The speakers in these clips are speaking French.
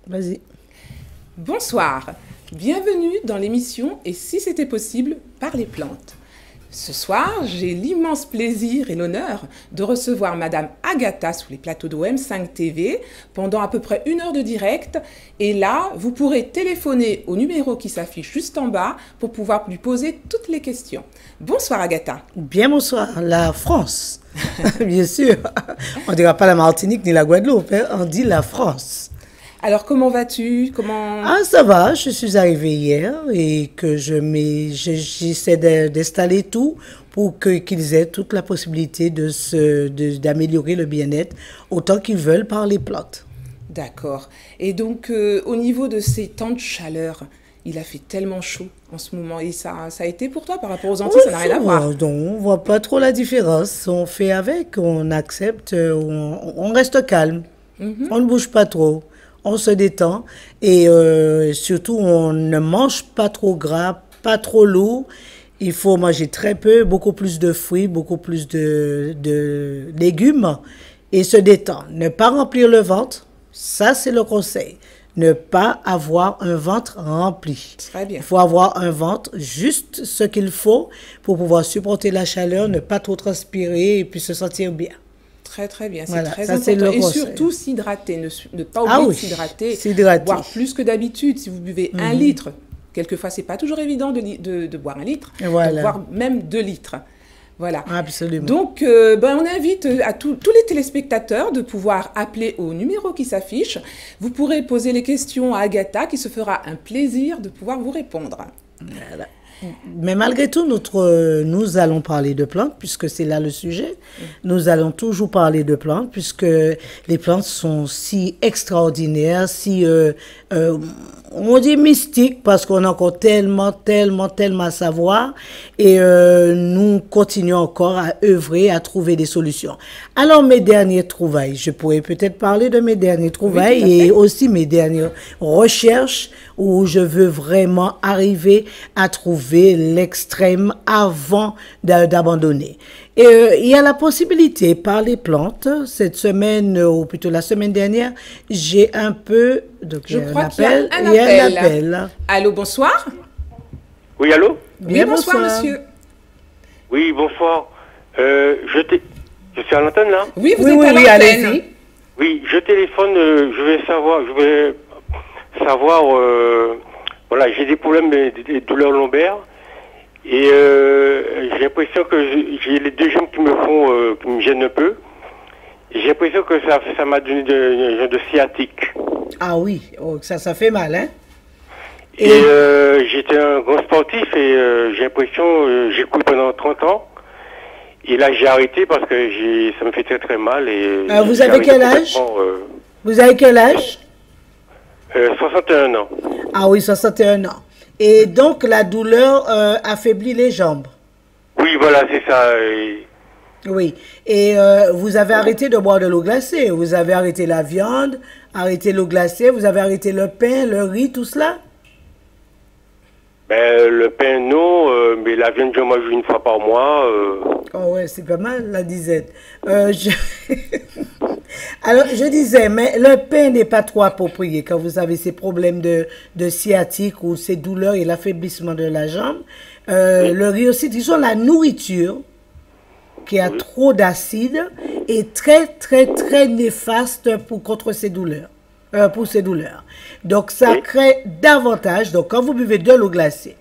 Vas-y. Bonsoir, bienvenue dans l'émission Et si c'était possible par les plantes. Ce soir, j'ai l'immense plaisir et l'honneur de recevoir Madame Agatha sous les plateaux d'OM5 TV pendant à peu près 1 heure de direct. Et là, vous pourrez téléphoner au numéro qui s'affiche juste en bas pour pouvoir lui poser toutes les questions. Bonsoir Agatha. Bien bonsoir, la France. Bien sûr. On ne dira pas la Martinique ni la Guadeloupe, hein. On dit la France. Alors comment vas-tu? Ah, ça va, je suis arrivée hier et que j'essaie d'installer tout pour qu'ils aient toute la possibilité d'améliorer le bien-être autant qu'ils veulent par les plantes. D'accord. Et donc, au niveau de ces temps de chaleur, il a fait tellement chaud en ce moment. Et ça a été pour toi par rapport aux Antilles, ça n'a rien à voir. Non, on ne voit pas trop la différence. On fait avec, on accepte, on reste calme. On ne bouge pas trop. On se détend et surtout on ne mange pas trop gras, pas trop lourd. Il faut manger très peu, beaucoup plus de fruits, beaucoup plus de légumes et se détendre. Ne pas remplir le ventre, ça c'est le conseil. Ne pas avoir un ventre rempli. Très bien. Il faut avoir un ventre juste ce qu'il faut pour pouvoir supporter la chaleur, ne pas trop transpirer et puis se sentir bien. Très très bien, c'est voilà, très ça, important. Et surtout s'hydrater, ne pas oublier de s'hydrater, boire plus que d'habitude. Si vous buvez 1 litre, quelquefois c'est pas toujours évident de boire 1 litre, voilà. de boire même 2 litres. Voilà. Absolument. Donc, on invite à tous les téléspectateurs de pouvoir appeler au numéro qui s'affiche. Vous pourrez poser les questions à Agatha qui se fera un plaisir de pouvoir vous répondre. Voilà. Mais malgré tout, nous allons parler de plantes, puisque c'est là le sujet. Nous allons toujours parler de plantes, puisque les plantes sont si extraordinaires, si, on dit mystiques, parce qu'on a encore tellement à savoir. Et nous continuons encore à œuvrer, à trouver des solutions. Alors, mes dernières trouvailles, je pourrais peut-être parler de mes dernières trouvailles et aussi mes dernières recherches où je veux vraiment arriver à trouver l'extrême avant d'abandonner. Et il y a la possibilité par les plantes, cette semaine, ou plutôt la semaine dernière, j'ai un peu... Donc, je crois qu'il y a un appel. Allô, bonsoir. Oui, allô? Oui, bonsoir, monsieur. Oui, bonsoir. Je suis à l'antenne, là? Oui, vous êtes à l'antenne. Allez-y. Oui, je téléphone, je vais savoir, voilà, j'ai des problèmes, des douleurs lombaires, et j'ai l'impression que j'ai les 2 jambes qui me gênent un peu, et j'ai l'impression que ça m'a donné un genre de sciatique. Ah oui, ça fait mal, hein? Et j'étais un grand sportif, et j'ai l'impression, j'ai couru pendant 30 ans, et là j'ai arrêté parce que ça me fait très très mal. Et vous avez quel âge? Vous avez quel âge? 61 ans. Ah oui, 61 ans. Et donc, la douleur affaiblit les jambes. Oui, voilà, c'est ça. Oui. Et vous avez arrêté de boire de l'eau glacée. Vous avez arrêté la viande, arrêté l'eau glacée, vous avez arrêté le pain, le riz, tout cela? Ben, le pain, non, mais la viande, je mange 1 fois par mois. Oh ouais, c'est pas mal, la disette. Alors, je disais, mais le pain n'est pas trop approprié quand vous avez ces problèmes de sciatique ou ces douleurs et l'affaiblissement de la jambe. Le riz aussi, disons, la nourriture qui a trop d'acide est très néfaste contre ces douleurs. Pour ces douleurs. Donc, ça crée davantage. Donc, quand vous buvez de l'eau glacée,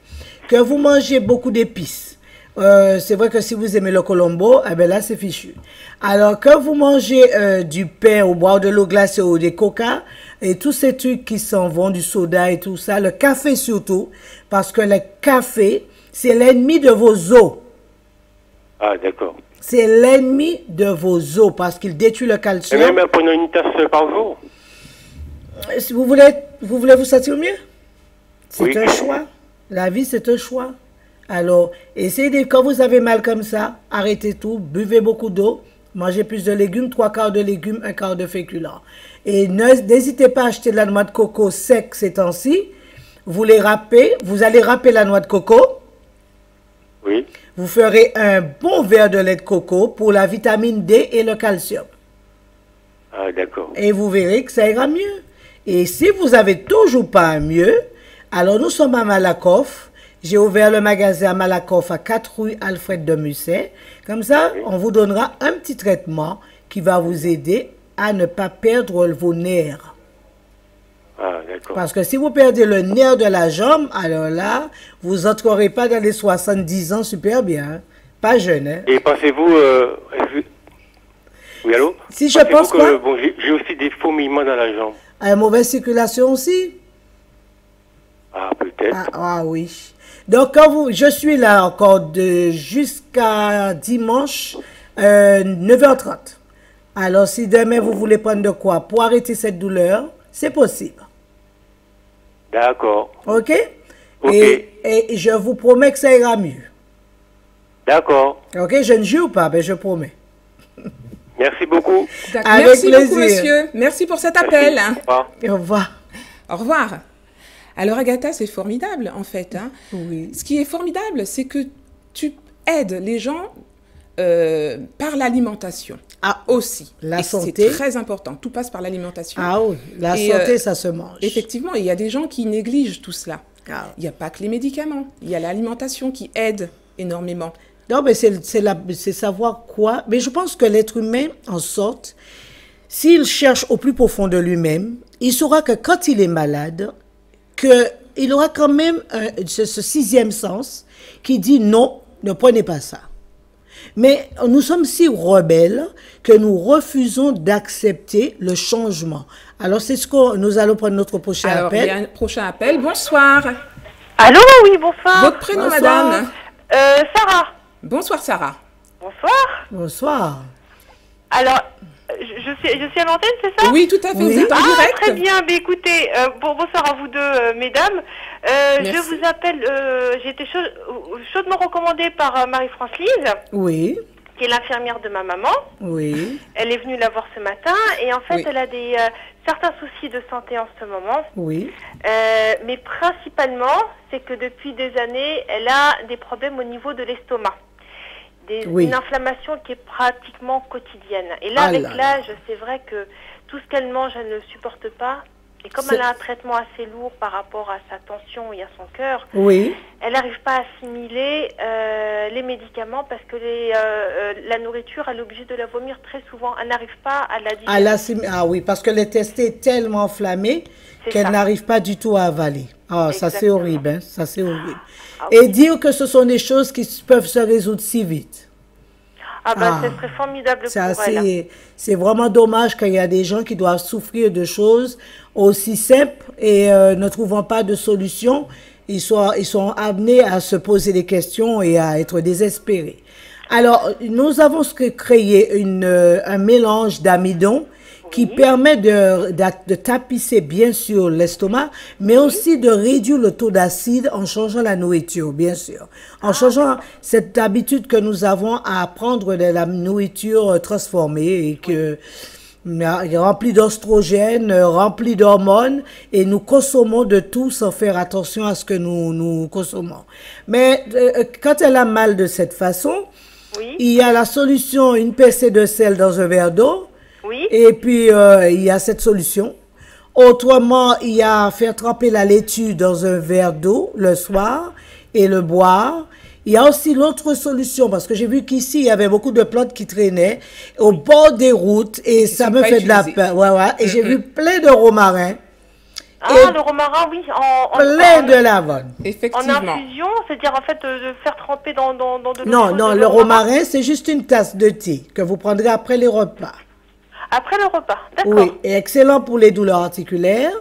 que vous mangez beaucoup d'épices, c'est vrai que si vous aimez le colombo, eh ben là, c'est fichu. Alors, quand vous mangez du pain ou boire de l'eau glacée ou des coca, et tous ces trucs qui s'en vont, du soda et tout ça, le café surtout, parce que le café, c'est l'ennemi de vos os. Ah, d'accord. C'est l'ennemi de vos os parce qu'il détruit le calcium. Et même prenant 1 tasse par jour? Si vous voulez vous sentir mieux, c'est un choix. La vie, c'est un choix. Alors, essayez quand vous avez mal comme ça, arrêtez tout, buvez beaucoup d'eau, mangez plus de légumes, 3/4 de légumes, 1/4 de féculents. Et n'hésitez pas à acheter de la noix de coco sec ces temps-ci. Vous allez râper la noix de coco. Oui. Vous ferez un bon verre de lait de coco pour la vitamine D et le calcium. Ah, d'accord. Et vous verrez que ça ira mieux. Et si vous n'avez toujours pas mieux, alors nous sommes à Malakoff. J'ai ouvert le magasin à Malakoff à 4 rue Alfred de Musset. Comme ça, on vous donnera un petit traitement qui va vous aider à ne pas perdre vos nerfs. Ah, d'accord. Parce que si vous perdez le nerf de la jambe, alors là, vous n'entrerez pas dans les 70 ans super bien. Hein. Pas jeune. Hein. Et pensez-vous... Oui, allô? Si je Pensez-vous pense que, quoi? bon, j'ai aussi des fourmillements dans la jambe. Une mauvaise circulation aussi? Ah, peut-être. Ah oui. Donc, quand je suis là encore jusqu'à dimanche, 9h30. Alors, si demain vous voulez prendre de quoi pour arrêter cette douleur, c'est possible. D'accord. OK? Ok. Et je vous promets que ça ira mieux. D'accord. OK? Je ne jure pas, mais je promets. Merci beaucoup. Avec Merci beaucoup, plaisir. monsieur. Merci pour cet appel. Au revoir. Au revoir. Au revoir. Alors, Agatha, c'est formidable, en fait. Hein. Oui. Ce qui est formidable, c'est que tu aides les gens par l'alimentation. Ah, aussi. la Et santé. c'est très important. Tout passe par l'alimentation. Ah oui, la Et, santé, ça se mange. Effectivement, il y a des gens qui négligent tout cela. Ah. Il n'y a pas que les médicaments. Il y a l'alimentation qui aide énormément. Non, mais c'est savoir quoi. Mais je pense que l'être humain, en sorte, s'il cherche au plus profond de lui-même, il saura que quand il est malade, qu'il aura quand même ce sixième sens qui dit non, ne prenez pas ça. Mais nous sommes si rebelles que nous refusons d'accepter le changement. Alors, c'est ce que nous allons prendre notre prochain Alors, il y a appel. un prochain appel. Bonsoir. Allô, oui, bonsoir. Votre prénom, Bonsoir. madame? Sarah. Bonsoir, Sarah. Bonsoir. Bonsoir. Alors, je suis à l'antenne, c'est ça? Oui, tout à fait. Oui. Vous êtes en direct. Très bien. Mais écoutez, bonsoir à vous deux, mesdames. Je Merci. vous appelle, j'ai été chaudement recommandée par Marie-France Lise, Oui, qui est l'infirmière de ma maman. oui, Elle est venue la voir ce matin et en fait, Oui. elle a certains soucis de santé en ce moment. oui. Mais principalement, c'est que depuis des années, elle a des problèmes au niveau de l'estomac. Oui. Une inflammation qui est pratiquement quotidienne. Et là, Ah avec là là. l'âge, c'est vrai que tout ce qu'elle mange, elle ne supporte pas. Et comme elle a un traitement assez lourd par rapport à sa tension et à son cœur, Oui. elle n'arrive pas à assimiler les médicaments parce que la nourriture, elle est obligée de la vomir très souvent. Elle n'arrive pas à la digérer. Ah oui, parce que le test est tellement enflammé C'est qu'elle ça. n'arrive pas du tout à avaler. Ah, ça c'est Exactement. horrible, hein? Ça c'est horrible. Ah Et oui. dire que ce sont des choses qui peuvent se résoudre si vite. Ah ben, Ah. ce serait formidable C'est pour elle. c'est vraiment dommage qu'il y a des gens qui doivent souffrir de choses aussi simples et ne trouvant pas de solution, ils sont amenés à se poser des questions et à être désespérés. Alors, nous avons créé un mélange d'amidon qui permet de tapisser bien sûr l'estomac, mais aussi de réduire le taux d'acide en changeant la nourriture, bien sûr. En changeant cette habitude que nous avons à prendre de la nourriture transformée et que remplie d'ostrogènes, remplie d'hormones, et nous consommons de tout sans faire attention à ce que nous consommons. Mais quand elle a mal de cette façon, Oui, il y a la solution, une pincée de sel dans un verre d'eau, oui. et puis il y a cette solution. Autrement, il y a faire tremper la laitue dans un verre d'eau le soir et le boire. Il y a aussi l'autre solution, parce que j'ai vu qu'ici, il y avait beaucoup de plantes qui traînaient au bord des routes, et ça sont me pas fait de la utilisées. peine. Ouais, ouais. Et j'ai vu plein de romarins, Ah, Et- le romarin, oui. plein de lavande. En Effectivement. infusion, c'est-à-dire en fait de faire tremper dans de l'eau Non, chaude non, de le romarin, c'est juste une tasse de thé que vous prendrez après les repas. Après le repas, d'accord. Oui, et excellent pour les douleurs articulaires,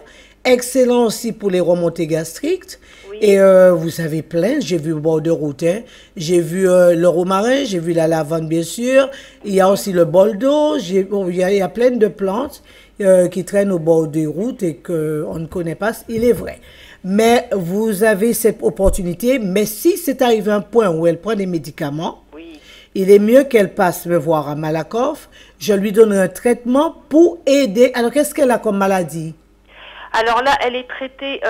excellent aussi pour les remontées gastriques. Oui. Et vous savez plein, j'ai vu au bord de route, hein. J'ai vu le romarin, j'ai vu la lavande bien sûr, il y a aussi le bol d'eau, il y a plein de plantes qui traînent au bord des routes et qu'on ne connaît pas, il est vrai. Mais vous avez cette opportunité, mais si c'est arrivé à un point où elle prend des médicaments, Oui. il est mieux qu'elle passe me voir à Malakoff. Je lui donnerai un traitement pour aider. Alors, qu'est-ce qu'elle a comme maladie? Alors là, elle est traitée,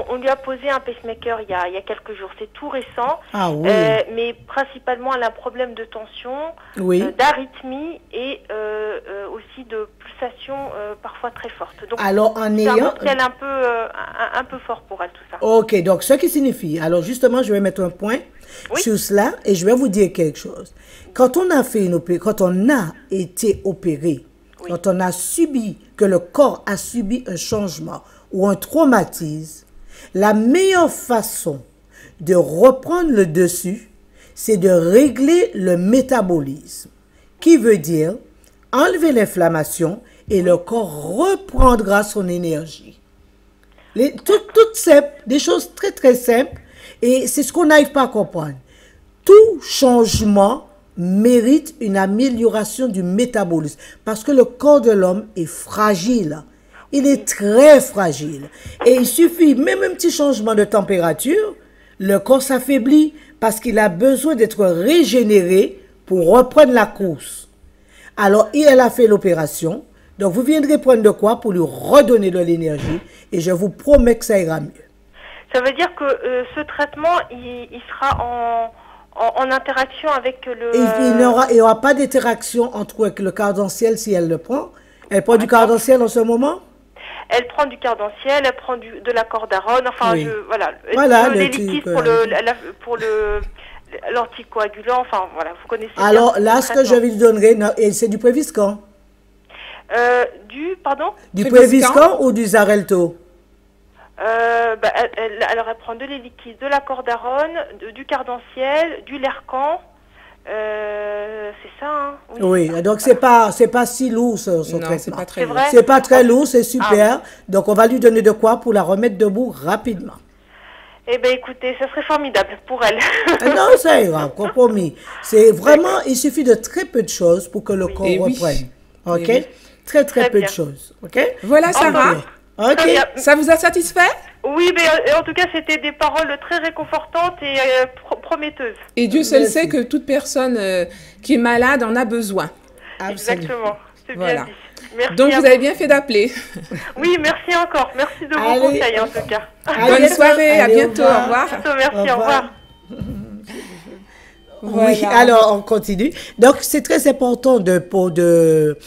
on lui a posé un pacemaker il y a quelques jours, c'est tout récent. Ah oui. Mais principalement, elle a un problème de tension, Oui. d'arythmie et aussi de pulsations parfois très fortes. Donc, Alors, en c'est un ayant... cocktail un peu fort pour elle, tout ça. Ok, donc ce qui signifie, alors justement, je vais mettre un point Oui. sur cela et je vais vous dire quelque chose. Quand on a fait quand on a été opéré, Oui. quand on a subi, que le corps a subi un changement ou un traumatisme, la meilleure façon de reprendre le dessus, c'est de régler le métabolisme, qui veut dire enlever l'inflammation et le corps reprendra son énergie. Toutes simples, des choses très très simples, et c'est ce qu'on n'arrive pas à comprendre. Tout changement mérite une amélioration du métabolisme, parce que le corps de l'homme est fragile. Il est très fragile. Et il suffit, même un petit changement de température, le corps s'affaiblit parce qu'il a besoin d'être régénéré pour reprendre la course. Alors, elle a fait l'opération. Donc, vous viendrez prendre de quoi pour lui redonner de l'énergie et je vous promets que ça ira mieux. Ça veut dire que ce traitement, il sera en interaction avec le... Il n'y aura pas d'interaction entre le cardanciel si elle le prend. Elle prend du cardanciel en ce moment? Elle prend du cardanciel, elle prend de la cordarone, enfin, Oui. voilà, le l'éliquide pour l'anticoagulant, enfin, voilà, vous connaissez Alors, bien là, le ce que je traitement. lui donnerai, c'est du Préviscan. Pardon? Du Préviscan Préviscan ou du Xarelto? Alors, elle prend de l'éliquide, de la cordarone, du cardanciel, du lercan, c'est ça, hein? Oui, c'est ça. donc c'est pas si lourd son Non, traitement. c'est pas très C'est lourd. vrai? C'est pas très lourd, c'est super. Ah. Donc, on va lui donner de quoi pour la remettre debout rapidement. Eh bien, écoutez, ça serait formidable pour elle. Non, ça ira, compromis. C'est vraiment, il suffit de très peu de choses pour que le corps Et oui. reprenne. OK? Et oui. Très Très peu bien. de choses. OK? Voilà, Sarah. OK? Très bien. Ça vous a satisfait? Oui, mais en tout cas, c'était des paroles très réconfortantes et prometteuses. Et Dieu seul Merci. sait que toute personne qui est malade en a besoin. Absolument. Exactement. C'est Voilà. bien dit. Merci Donc à vous avez bien fait d'appeler. Oui, merci encore. Merci de vos Allez. conseils, en tout cas. À Bonne bientôt. soirée, à Allez, bientôt, au revoir. Merci, au revoir. Oui, Voilà. alors on continue. Donc c'est très important de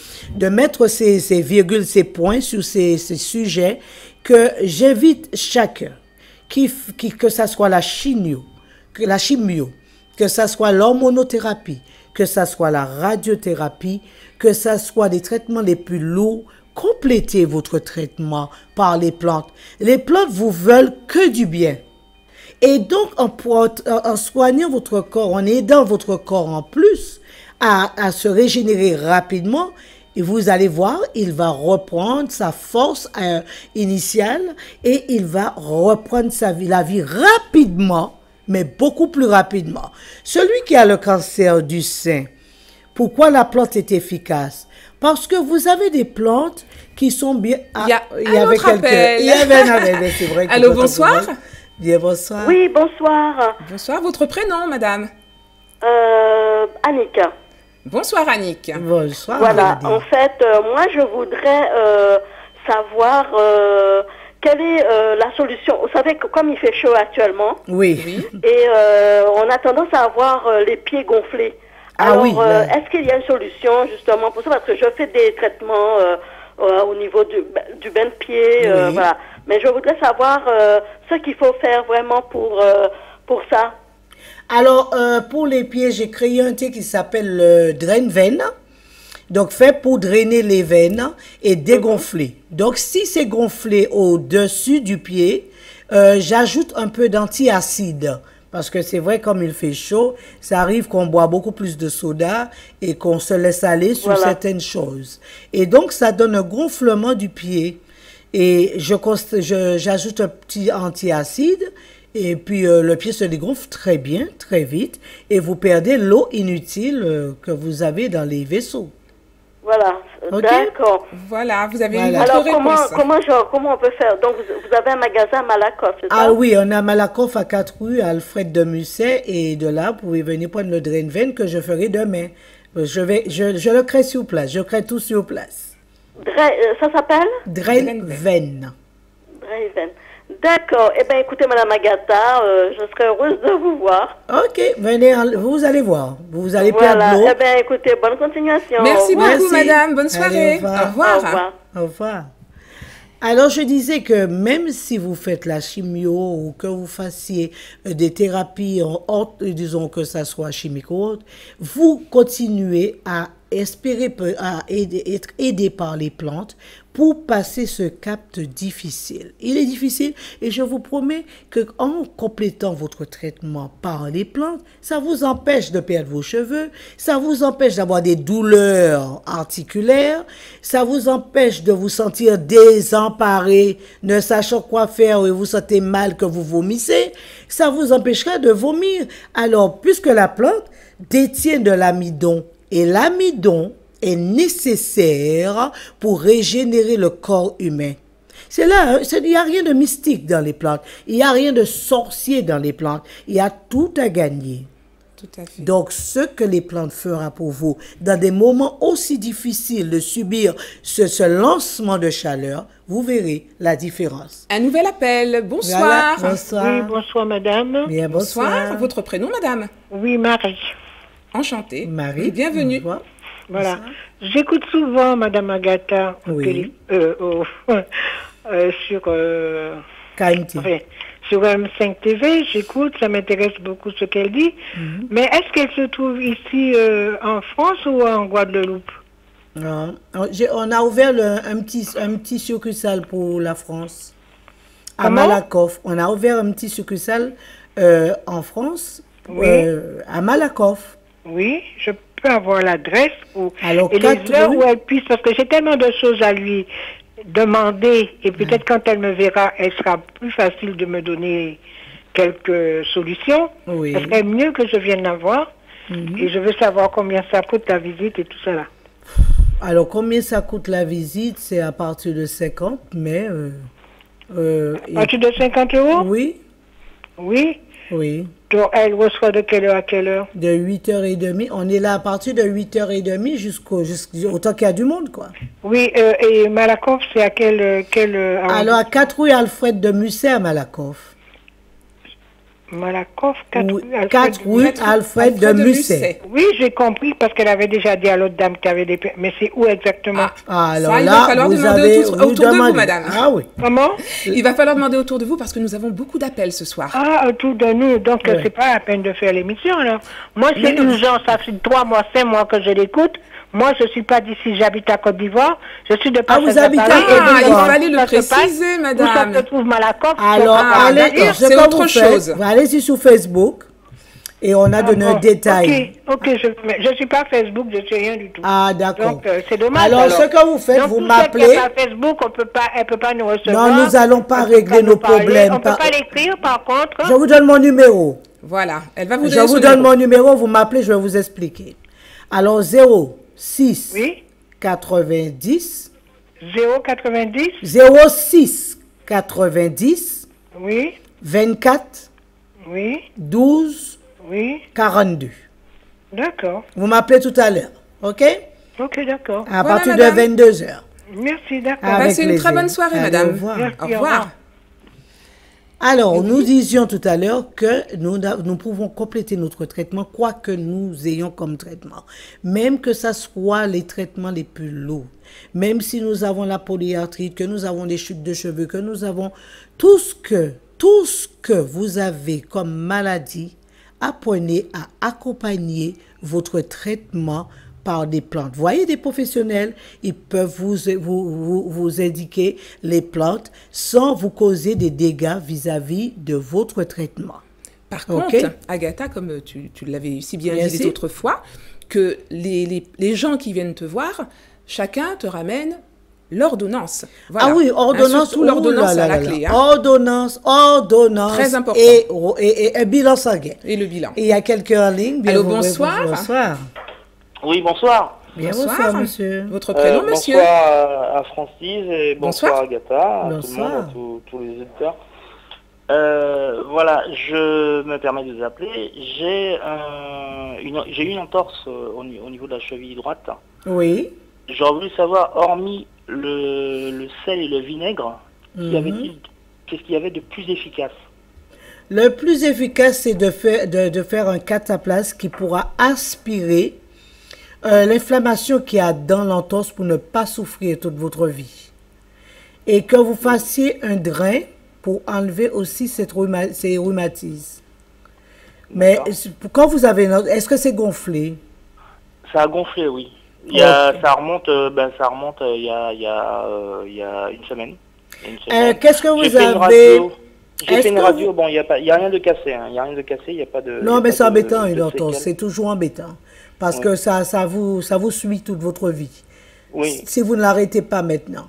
mettre ces virgules, ces points sur ces sujets que j'invite chacun, que ça soit la chimio, que ça soit l'hormonothérapie, que ça soit la radiothérapie, que ça soit des traitements les plus lourds, complétez votre traitement par les plantes. Les plantes vous veulent que du bien. Et donc, en soignant votre corps, en aidant votre corps en plus à se régénérer rapidement, et vous allez voir, il va reprendre sa force initiale et il va reprendre la vie rapidement, mais beaucoup plus rapidement. Celui qui a le cancer du sein, pourquoi la plante est efficace? Parce que vous avez des plantes qui sont bien... Il y a un autre appel. Il y avait un appel, c'est vrai. Allô, bonsoir. Bien, bonsoir. Oui, bonsoir. Bonsoir, votre prénom, madame? Annick. Bonsoir, Annick. Bonsoir. Voilà, Lady. en fait, moi, je voudrais savoir quelle est la solution. Vous savez, comme il fait chaud actuellement, Oui. et on a tendance à avoir les pieds gonflés. Ah Alors, oui, là. est-ce qu'il y a une solution, justement, pour ça? Parce que je fais des traitements au niveau du bain de pied, Oui. voilà. Mais je voudrais savoir ce qu'il faut faire vraiment pour ça. Alors, pour les pieds, j'ai créé un thé qui s'appelle le Drain Veine. Donc, fait pour drainer les veines et dégonfler. Donc, si c'est gonflé au-dessus du pied, j'ajoute un peu d'antiacide. Parce que c'est vrai, comme il fait chaud, ça arrive qu'on boit beaucoup plus de soda et qu'on se laisse aller sur Voilà. certaines choses. Et donc, ça donne un gonflement du pied. Et j'ajoute un petit antiacide. Et puis, le pied se dégonfle très bien, très vite. Et vous perdez l'eau inutile que vous avez dans les vaisseaux. Voilà, Ok. d'accord. Voilà, vous avez Voilà. une autre Alors, réponse. comment on peut faire? Donc, vous avez un magasin à Malakoff, c'est ça? Ah oui, on a Malakoff à 4 rues, Alfred de Musset. Et de là, vous pouvez venir prendre le Drain Veine que je ferai demain. Je le crée sur place. Je crée tout sur place. Ça s'appelle? Drain Veine. Sylvaine. D'accord. Eh bien, écoutez, Madame Agatha, je serais heureuse de vous voir. Ok, venez, vous allez voir. Vous allez Voilà. perdre l'eau. Eh bien, écoutez, bonne continuation. Merci Au revoir. beaucoup, madame. Bonne Allez, soirée. au revoir. Au revoir. Au revoir. Au revoir. Alors, je disais que même si vous faites la chimio ou que vous fassiez des thérapies, disons que ça soit chimique ou autre, vous continuez à espérer être aidé par les plantes pour passer ce cap difficile. Il est difficile et je vous promets qu'en complétant votre traitement par les plantes, ça vous empêche de perdre vos cheveux, ça vous empêche d'avoir des douleurs articulaires, ça vous empêche de vous sentir désemparé, ne sachant quoi faire et vous sentez mal que vous vomissez, ça vous empêchera de vomir. Alors, puisque la plante détient de l'amidon, et l'amidon est nécessaire pour régénérer le corps humain. C'est là, il n'y a rien de mystique dans les plantes, il n'y a rien de sorcier dans les plantes, il y a tout à gagner. Tout à fait. Donc, ce que les plantes feront pour vous, dans des moments aussi difficiles de subir ce lancement de chaleur, vous verrez la différence. Un nouvel appel. Bonsoir. Voilà, bonsoir. Oui, bonsoir madame. Bien, bonsoir. Votre prénom, madame? Oui, Marie. Enchantée. Marie. Bienvenue. Voilà. Voilà. J'écoute souvent madame Agatha Oui. sur, KMT. enfin, sur M5 TV. J'écoute, ça m'intéresse beaucoup ce qu'elle dit. Mais est-ce qu'elle se trouve ici en France ou en Guadeloupe? Non. On a ouvert un petit succursale pour la France. À Comment? Malakoff. On a ouvert un petit succursale en France, Oui. à Malakoff. Oui, je peux avoir l'adresse Alors, et 4 les heures rue. où elle puisse, parce que j'ai tellement de choses à lui demander et peut-être quand elle me verra, elle sera plus facile de me donner quelques solutions. Oui. Ce serait mieux que je vienne la voir et je veux savoir combien ça coûte la visite et tout ça là. Alors, combien ça coûte la visite? C'est à partir de 50, mais... À partir de 50 €? Oui, Oui. oui. Donc elle reçoit de quelle heure à quelle heure? De 8h30. On est là à partir de 8h30 jusqu'au temps qu'il y a du monde, quoi. Oui, et Malakoff, c'est à quel Alors, à 4 rue Alfred de Musset à Malakoff. Malakoff, 4 Oui, rue Alfred 4 de- rue Alfred de Musset. Oui, j'ai compris parce qu'elle avait déjà dit à l'autre dame qu'il y avait des... Mais c'est où exactement? Ah, alors Ça, il va là, falloir vous demander avez, autour de vous, demandez. madame. Ah oui. Comment? Il va falloir demander autour de vous parce que nous avons beaucoup d'appels ce soir. Ah, autour de nous. Donc, Ouais. c'est pas la peine de faire l'émission, alors. Moi, c'est Mais non. urgent. Ça fait 3 mois, 5 mois que je l'écoute. Moi, je suis pas d'ici. J'habite à Côte d'Ivoire. Je suis de Ah, vous passage à habitez à Paris. Côte Et d'Ivoire. de il voir fallait le où ça se passe, préciser, Où ça madame. se trouve Malakoff? Alors, Ah, allez, d'accord, ce c'est que autre vous faites, chose. vous allez sur Facebook et on a donné un détail. Ok, je suis pas Facebook, je suis rien du tout. Ah, d'accord. Donc, c'est dommage. Alors, ce que vous faites, Donc, vous tout ce qui est m'appelez. par Facebook, elle peut pas nous recevoir. Non, nous allons pas On peut régler nous nos parler. problèmes On peut par- pas l'écrire, par contre. Je vous donne mon numéro. Voilà, elle va vous Je donner vous son donne numéro. mon numéro, vous m'appelez, je vais vous expliquer. Alors, 06 Oui. 90 090. 06 90 Oui. 24 Oui. 12 Oui. 42. D'accord. Vous m'appelez tout à l'heure, ok? Ok, d'accord. À Voilà, partir madame. de 22h. Merci, d'accord. Avec Passez une très plaisir. bonne soirée, Allez, madame. au revoir. Merci, Au au revoir. revoir. Alors, nous disions tout à l'heure que nous pouvons compléter notre traitement, quoi que nous ayons comme traitement. Même que ce soit les traitements les plus lourds. Même si nous avons la polyarthrite, que nous avons des chutes de cheveux, que nous avons tout ce que vous avez comme maladie, apprenez à accompagner votre traitement par des plantes. Voyez des professionnels, ils peuvent vous indiquer les plantes sans vous causer des dégâts vis-à-vis de votre traitement. Par contre, Ok. Agatha, comme tu l'avais si bien Merci. dit les autres fois, que les gens qui viennent te voir, chacun te ramène l'ordonnance. Voilà. Ah oui, ordonnance. Surtout l'ordonnance ouh là à la là clé. là. hein. Ordonnance. Très important. Et bilan sanguin. Et le bilan. Et il y a quelqu'un en ligne. Bien Allô, vous- bonsoir. Bonsoir. Oui, bonsoir. Bien, Bonsoir. bonsoir, monsieur. Votre prénom, monsieur? Bonsoir à Francis et bonsoir, Bonsoir. Agatha, à tout le Bonsoir. monde, à tous les auditeurs. Voilà, je me permets de vous appeler. J'ai eu une entorse au niveau de la cheville droite. Oui. J'aurais voulu savoir, hormis le sel et le vinaigre, s'il y avait-il qu'est-ce qu'il y avait de plus efficace? Le plus efficace, c'est de faire un cataplasme qui pourra aspirer l'inflammation qu'il y a dans l'entorse pour ne pas souffrir toute votre vie. Et que vous fassiez un drain pour enlever aussi ces rhumatismes. Mais quand vous avez... Est-ce que c'est gonflé? Ça a gonflé, oui. Ça remonte il y a une semaine. Qu'est-ce que vous avez... J'ai fait une radio, bon, il y a rien de cassé, hein. Il n'y a rien de cassé, il n'y a pas de... Non, mais c'est embêtant, une entorse, c'est toujours embêtant. Parce que ça vous suit toute votre vie. Oui. Si vous ne l'arrêtez pas maintenant.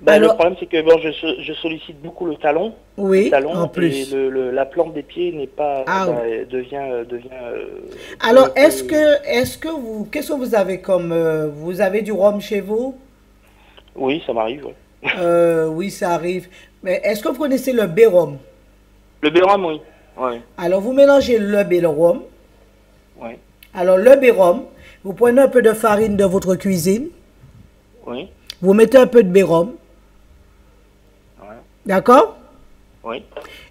Le problème, c'est que bon, je sollicite beaucoup le talon. Oui, le talon, en plus. Et la plante des pieds n'est pas... devient alors, qu'est-ce que vous avez comme... vous avez du rhum chez vous? Oui, ça m'arrive, oui. Oui, ça arrive. Mais est-ce que vous connaissez le bérum? Le bérum, oui. Ouais. Alors, vous mélangez le bérum. Oui. Alors, le bérum, vous prenez un peu de farine de votre cuisine. Oui. Vous mettez un peu de bérum. Ouais. D'accord? Oui.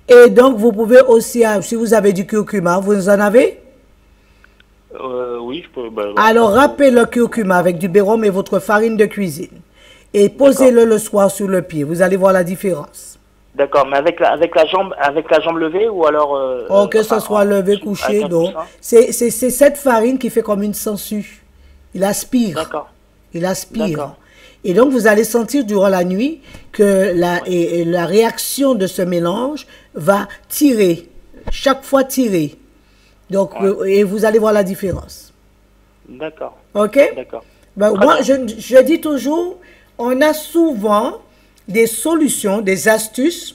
Et donc, vous pouvez aussi, si vous avez du curcuma, vous en avez? Oui, je peux. Alors, râpez le curcuma avec du bérum et votre farine de cuisine. Et posez-le le soir sur le pied. Vous allez voir la différence. D'accord, mais avec la jambe levée ou alors... que ce soit levé, couché, non. C'est cette farine qui fait comme une sangsue. Il aspire. D'accord. Il aspire. Et donc, vous allez sentir durant la nuit que la réaction de ce mélange va tirer. Chaque fois tirer. Donc, et vous allez voir la différence. D'accord. OK? D'accord. Moi, je dis toujours... On a souvent des solutions, des astuces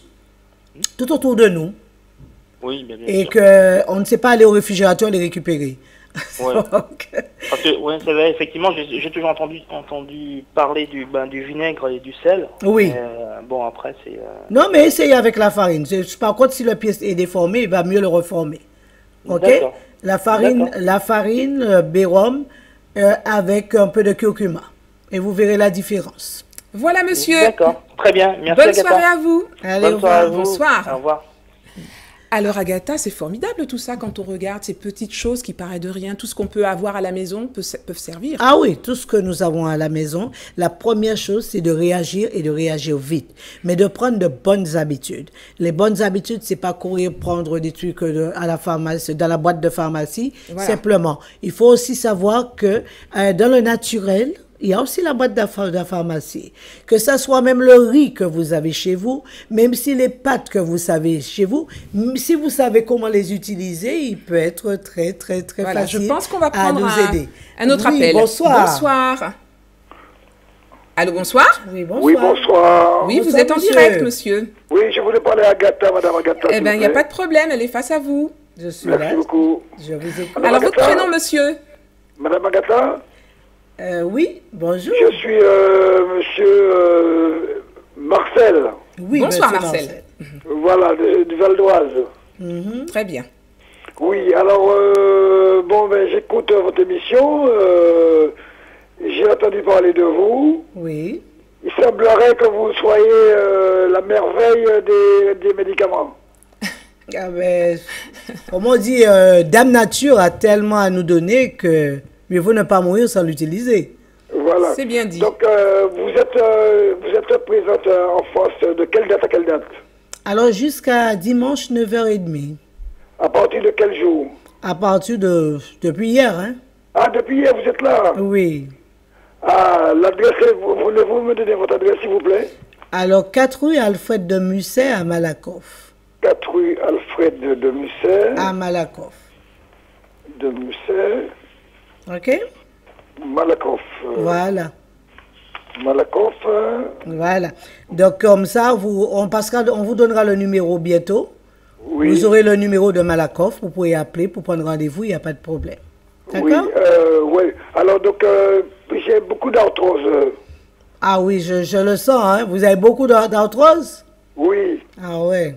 tout autour de nous. Oui, bien et sûr. qu'on ne sait pas aller au réfrigérateur les récupérer. Ouais. Parce que, c'est vrai, effectivement, j'ai toujours entendu parler du vinaigre et du sel. Oui. Bon, après, c'est... Non, mais essayez avec la farine. Par contre, si le pied est déformé, il va mieux le reformer. OK? La farine, le bérum avec un peu de curcuma. Et vous verrez la différence. Voilà, monsieur. D'accord, très bien. Merci, Bonne Agatha. soirée à vous. Allez, Bonne soirée à vous. Bonsoir. Au revoir. Alors, Agatha, c'est formidable tout ça quand on regarde ces petites choses qui paraissent de rien. Tout ce qu'on peut avoir à la maison peuvent servir. Ah oui, tout ce que nous avons à la maison, la première chose, c'est de réagir et de réagir vite. Mais de prendre de bonnes habitudes. Les bonnes habitudes, c'est pas courir prendre des trucs à la pharmacie, dans la boîte de pharmacie. Voilà. Simplement, il faut aussi savoir que dans le naturel, il y a aussi la boîte de la pharmacie. Que ça soit même le riz que vous avez chez vous, même si les pâtes que vous savez chez vous, si vous savez comment les utiliser, il peut être très, très, très facile. Je pense qu'on va prendre un autre oui, appel. Bonsoir. Bonsoir. Allô, bonsoir. Oui, bonsoir. Oui, bonsoir. Oui, vous êtes en direct, monsieur. Oui, je voulais parler à Agatha, madame Agatha. Eh bien, il n'y a pas de problème, elle est face à vous. Je suis Merci beaucoup. Je vous écoute. Alors, votre prénom, monsieur? Madame Agatha? Oui, bonjour. Je suis monsieur Marcel. Oui, bonsoir, Marcel. Voilà, du Val d'Oise. Très bien. Oui, alors, j'écoute votre émission. J'ai entendu parler de vous. Oui. Il semblerait que vous soyez la merveille des médicaments. Ah ben, comme on dit, Dame Nature a tellement à nous donner que mieux vaut ne pas mourir sans l'utiliser. Voilà. C'est bien dit. Donc, vous êtes présente en France de quelle date à quelle date? Alors, jusqu'à dimanche 9h30. À partir de quel jour? À partir depuis hier, hein? Ah, depuis hier, vous êtes là? Oui. Ah, l'adresse, voulez-vous me donner votre adresse, s'il vous plaît? Alors, 4 rue Alfred de Musset à Malakoff. 4 rue Alfred de Musset. À Malakoff. De Musset. OK? Malakoff. Voilà. Malakoff. Voilà. Donc, comme ça, on vous donnera le numéro bientôt. Oui. Vous aurez le numéro de Malakoff. Vous pouvez appeler pour prendre rendez-vous. Il n'y a pas de problème. D'accord? Oui. Alors, donc, j'ai beaucoup d'arthrose. Ah oui, je le sens. Hein? Vous avez beaucoup d'arthrose? Oui. Ah ouais.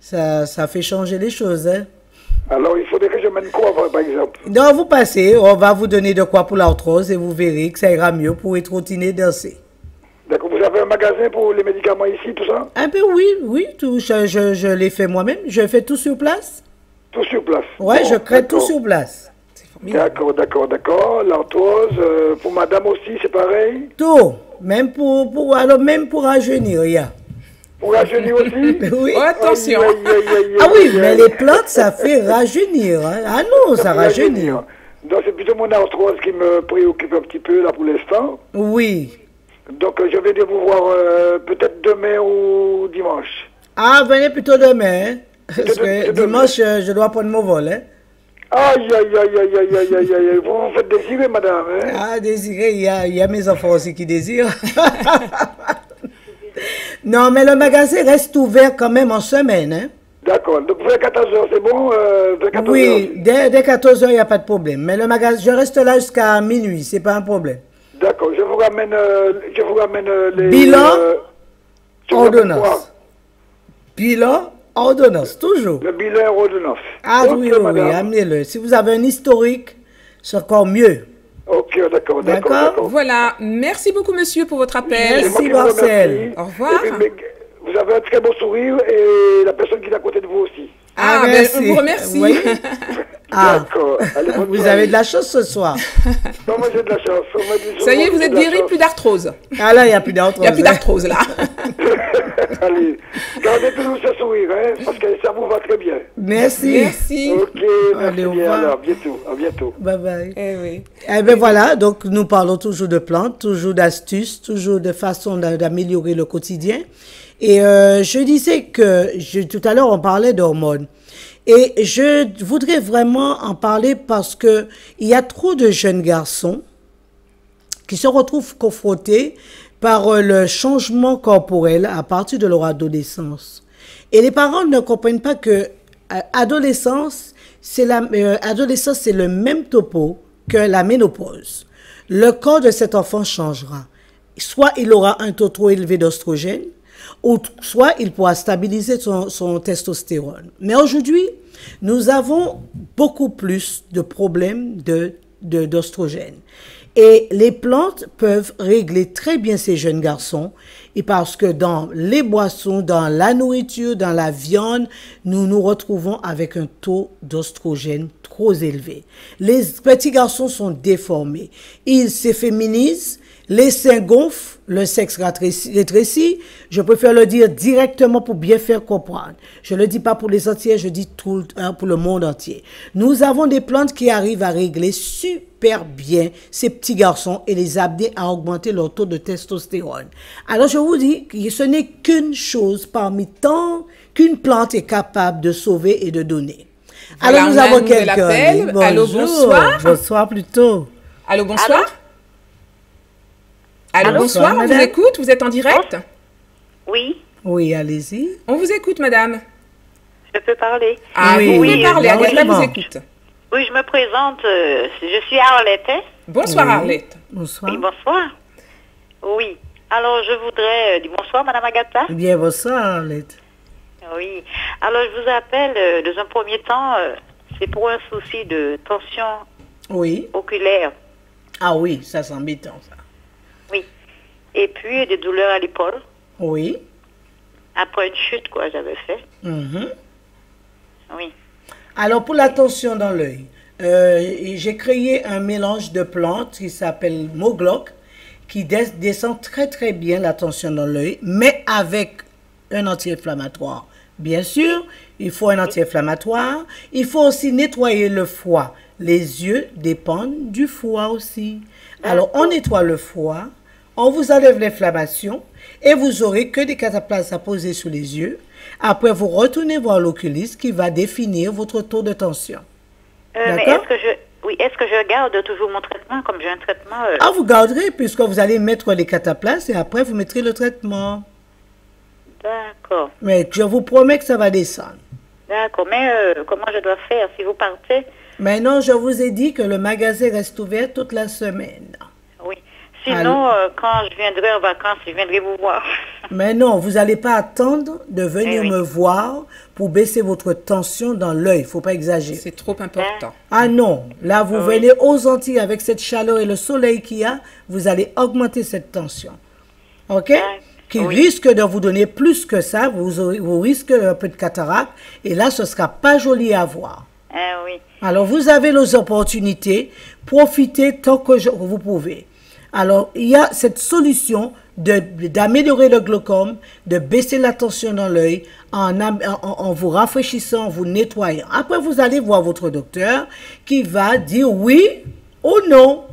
Ça fait changer les choses, hein? Alors, il faudrait que je mène quoi, par exemple? Donc, vous passez, on va vous donner de quoi pour l'arthrose et vous verrez que ça ira mieux pour trottiner, danser. D'accord, vous avez un magasin pour les médicaments ici, tout ça? Un peu, oui, oui, tout, je l'ai fait moi-même. Je fais tout sur place. Tout sur place? Ouais, Bon, je crée tout d'accord. sur place. D'accord, d'accord, d'accord. L'arthrose, pour madame aussi, c'est pareil? Tout, même alors même pour rajeunir, il y a. Pour rajeunir aussi? Oui. Oh, attention. Aïe, aïe, aïe, aïe, Ah oui, aïe, mais aïe. les plantes, ça fait rajeunir. Hein. Ah non, ça rajeunit. Donc c'est plutôt mon arthrose qui me préoccupe un petit peu là pour l'instant. Oui. Donc je vais de vous voir peut-être demain ou dimanche. Ah, venez plutôt demain. Hein. Parce que Demain. dimanche, je dois prendre mon vol. Hein. Aïe, aïe, aïe, aïe, aïe, aïe, aïe, aïe. Vous vous faites désirer, madame. Hein? Ah, désirer, il y a mes enfants aussi qui désirent. Non, mais le magasin reste ouvert quand même en semaine. Hein. D'accord. Donc vers 14h, c'est bon? Vers 14h. Oui, dès 14 h, il n'y a pas de problème. Mais le magasin, je reste là jusqu'à minuit, c'est pas un problème. D'accord. Je vous ramène les... Bilan, je vous ramène quoi? ordonnance. Bilan, ordonnance, toujours. Le bilan ordonnance. Ah Ok, oui, oui, oui, madame. amenez-le. Si vous avez un historique, c'est encore mieux. Ok, d'accord, d'accord, D'accord. d'accord. Voilà, merci beaucoup monsieur pour votre appel. C'est moi Merci, qui vous remercie. Marcel. Au revoir. Et puis, mais, vous avez un très beau sourire et la personne qui est à côté de vous aussi. Ah, ben, merci. on vous remercie. Oui. Ah, D'accord. Allez, bonne vous soirée. avez de la chance ce soir. Non, moi j'ai de la chance. On m'a dit Ça y est, souvent vous que j'ai êtes de la guéri, chance. plus d'arthrose. Ah là, il n'y a plus d'arthrose. Il n'y a plus d'arthrose là. Allez, gardez toujours ce sourire, hein, parce que ça vous va très bien. Merci. Merci. Ok, merci Allez, au bien. revoir. Alors, bientôt, à bientôt. Bye bye. Eh oui. Eh bien voilà, donc nous parlons toujours de plantes, toujours d'astuces, toujours de façon d'améliorer le quotidien. Et je disais que, tout à l'heure on parlait d'hormones. Et je voudrais vraiment en parler parce que il y a trop de jeunes garçons qui se retrouvent confrontés par le changement corporel à partir de leur adolescence. Et les parents ne comprennent pas que adolescence, c'est le même topo que la ménopause. Le corps de cet enfant changera. Soit il aura un taux trop élevé d'oestrogène, ou soit il pourra stabiliser son testostérone. Mais aujourd'hui, nous avons beaucoup plus de problèmes d'oestrogène. Et les plantes peuvent régler très bien ces jeunes garçons, et parce que dans les boissons, dans la nourriture, dans la viande, nous nous retrouvons avec un taux d'oestrogène trop élevé. Les petits garçons sont déformés, ils s'efféminisent, les seins gonflent, le sexe rétrécit. Je préfère le dire directement pour bien faire comprendre. Je ne le dis pas pour les entiers, je dis tout pour le monde entier. Nous avons des plantes qui arrivent à régler super bien ces petits garçons et les amener à augmenter leur taux de testostérone. Alors je vous dis que ce n'est qu'une chose parmi tant qu'une plante est capable de sauver et de donner. Voilà, Alors nous on a avons un nouvel quelqu'un. appel. Allô, bonsoir. Bonsoir plutôt. Allô, bonsoir. Allô, bonsoir, on vous madame. écoute, vous êtes en direct? Oui, Oui, allez-y. On vous écoute, madame. je peux parler. Ah, Oui, vous pouvez oui, parler, Agatha largement. vous écoute. Oui, je me présente. Je suis Arlette. Hein? Bonsoir, Oui. Arlette. Bonsoir. Oui, bonsoir. Oui. Alors, je voudrais dire bonsoir, Madame Agatha. Bien, bonsoir, Arlette. Oui. Alors, je vous appelle dans un premier temps. C'est pour un souci de tension Oui. oculaire. Ah oui, ça c'est embêtant, ça. Oui. Et puis, des douleurs à l'épaule. Oui. Après une chute, quoi, j'avais fait. Mhm. Oui. Alors, pour la tension dans l'œil, j'ai créé un mélange de plantes qui s'appelle Mogloc, qui descend très très bien la tension dans l'œil, mais avec un anti-inflammatoire. Bien sûr, il faut un anti-inflammatoire. Il faut aussi nettoyer le foie. Les yeux dépendent du foie aussi. Alors, on nettoie le foie, on vous enlève l'inflammation et vous aurez que des cataplasmes à poser sur les yeux. Après, vous retournez voir l'oculiste qui va définir votre taux de tension. Mais D'accord. est-ce que je garde toujours mon traitement comme j'ai un traitement Ah, vous garderez puisque vous allez mettre les cataplasmes et après, vous mettrez le traitement. D'accord. Mais je vous promets que ça va descendre. D'accord. Mais comment je dois faire si vous partez? Maintenant, je vous ai dit que le magasin reste ouvert toute la semaine. Oui. Sinon, quand je viendrai en vacances, je viendrai vous voir. Mais non, vous n'allez pas attendre de venir Eh oui. me voir pour baisser votre tension dans l'œil. Il ne faut pas exagérer. C'est trop important. Ah non, là, vous venez aux Antilles avec cette chaleur et le soleil qu'il y a, vous allez augmenter cette tension. OK? Qui risque de vous donner plus que ça. Vous risquez un peu de cataracte. Et là, ce ne sera pas joli à voir. Oui. Alors, vous avez les opportunités. Profitez tant que vous pouvez. Alors, il y a cette solution d'améliorer le glaucome, de baisser la tension dans l'œil en vous rafraîchissant, en vous nettoyant. Après, vous allez voir votre docteur qui va dire oui ou non.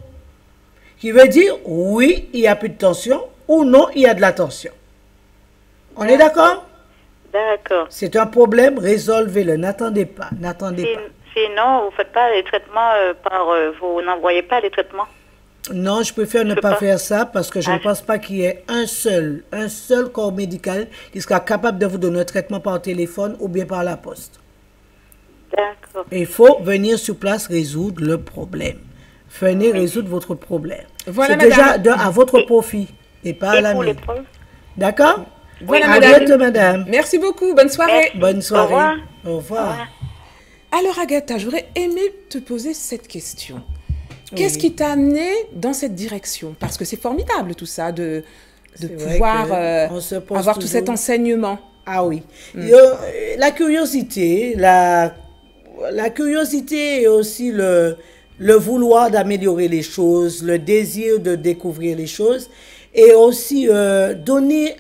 Qui veut dire oui, il n'y a plus de tension ou non, il y a de la tension. On est d'accord? D'accord. C'est un problème, résolvez-le. N'attendez pas, n'attendez pas. Sinon, vous ne faites pas les traitements vous n'envoyez pas les traitements? Non, je préfère ne pas faire ça parce que je ne pense pas qu'il y ait un seul corps médical qui sera capable de vous donner un traitement par téléphone ou bien par la poste. D'accord. Il faut venir sur place résoudre le problème. Venez résoudre votre problème. Voilà, c'est déjà à votre profit et pas à la mienne. D'accord? Voilà, à bientôt, madame. Merci beaucoup. Bonne soirée. Bonne soirée. Au revoir. Au revoir. Alors, Agatha, j'aurais aimé te poser cette question. Qu'est-ce qui t'a amené dans cette direction? Parce que c'est formidable tout ça, de pouvoir avoir tout cet enseignement. Ah oui. La curiosité, la curiosité et aussi le vouloir d'améliorer les choses, le désir de découvrir les choses et aussi donner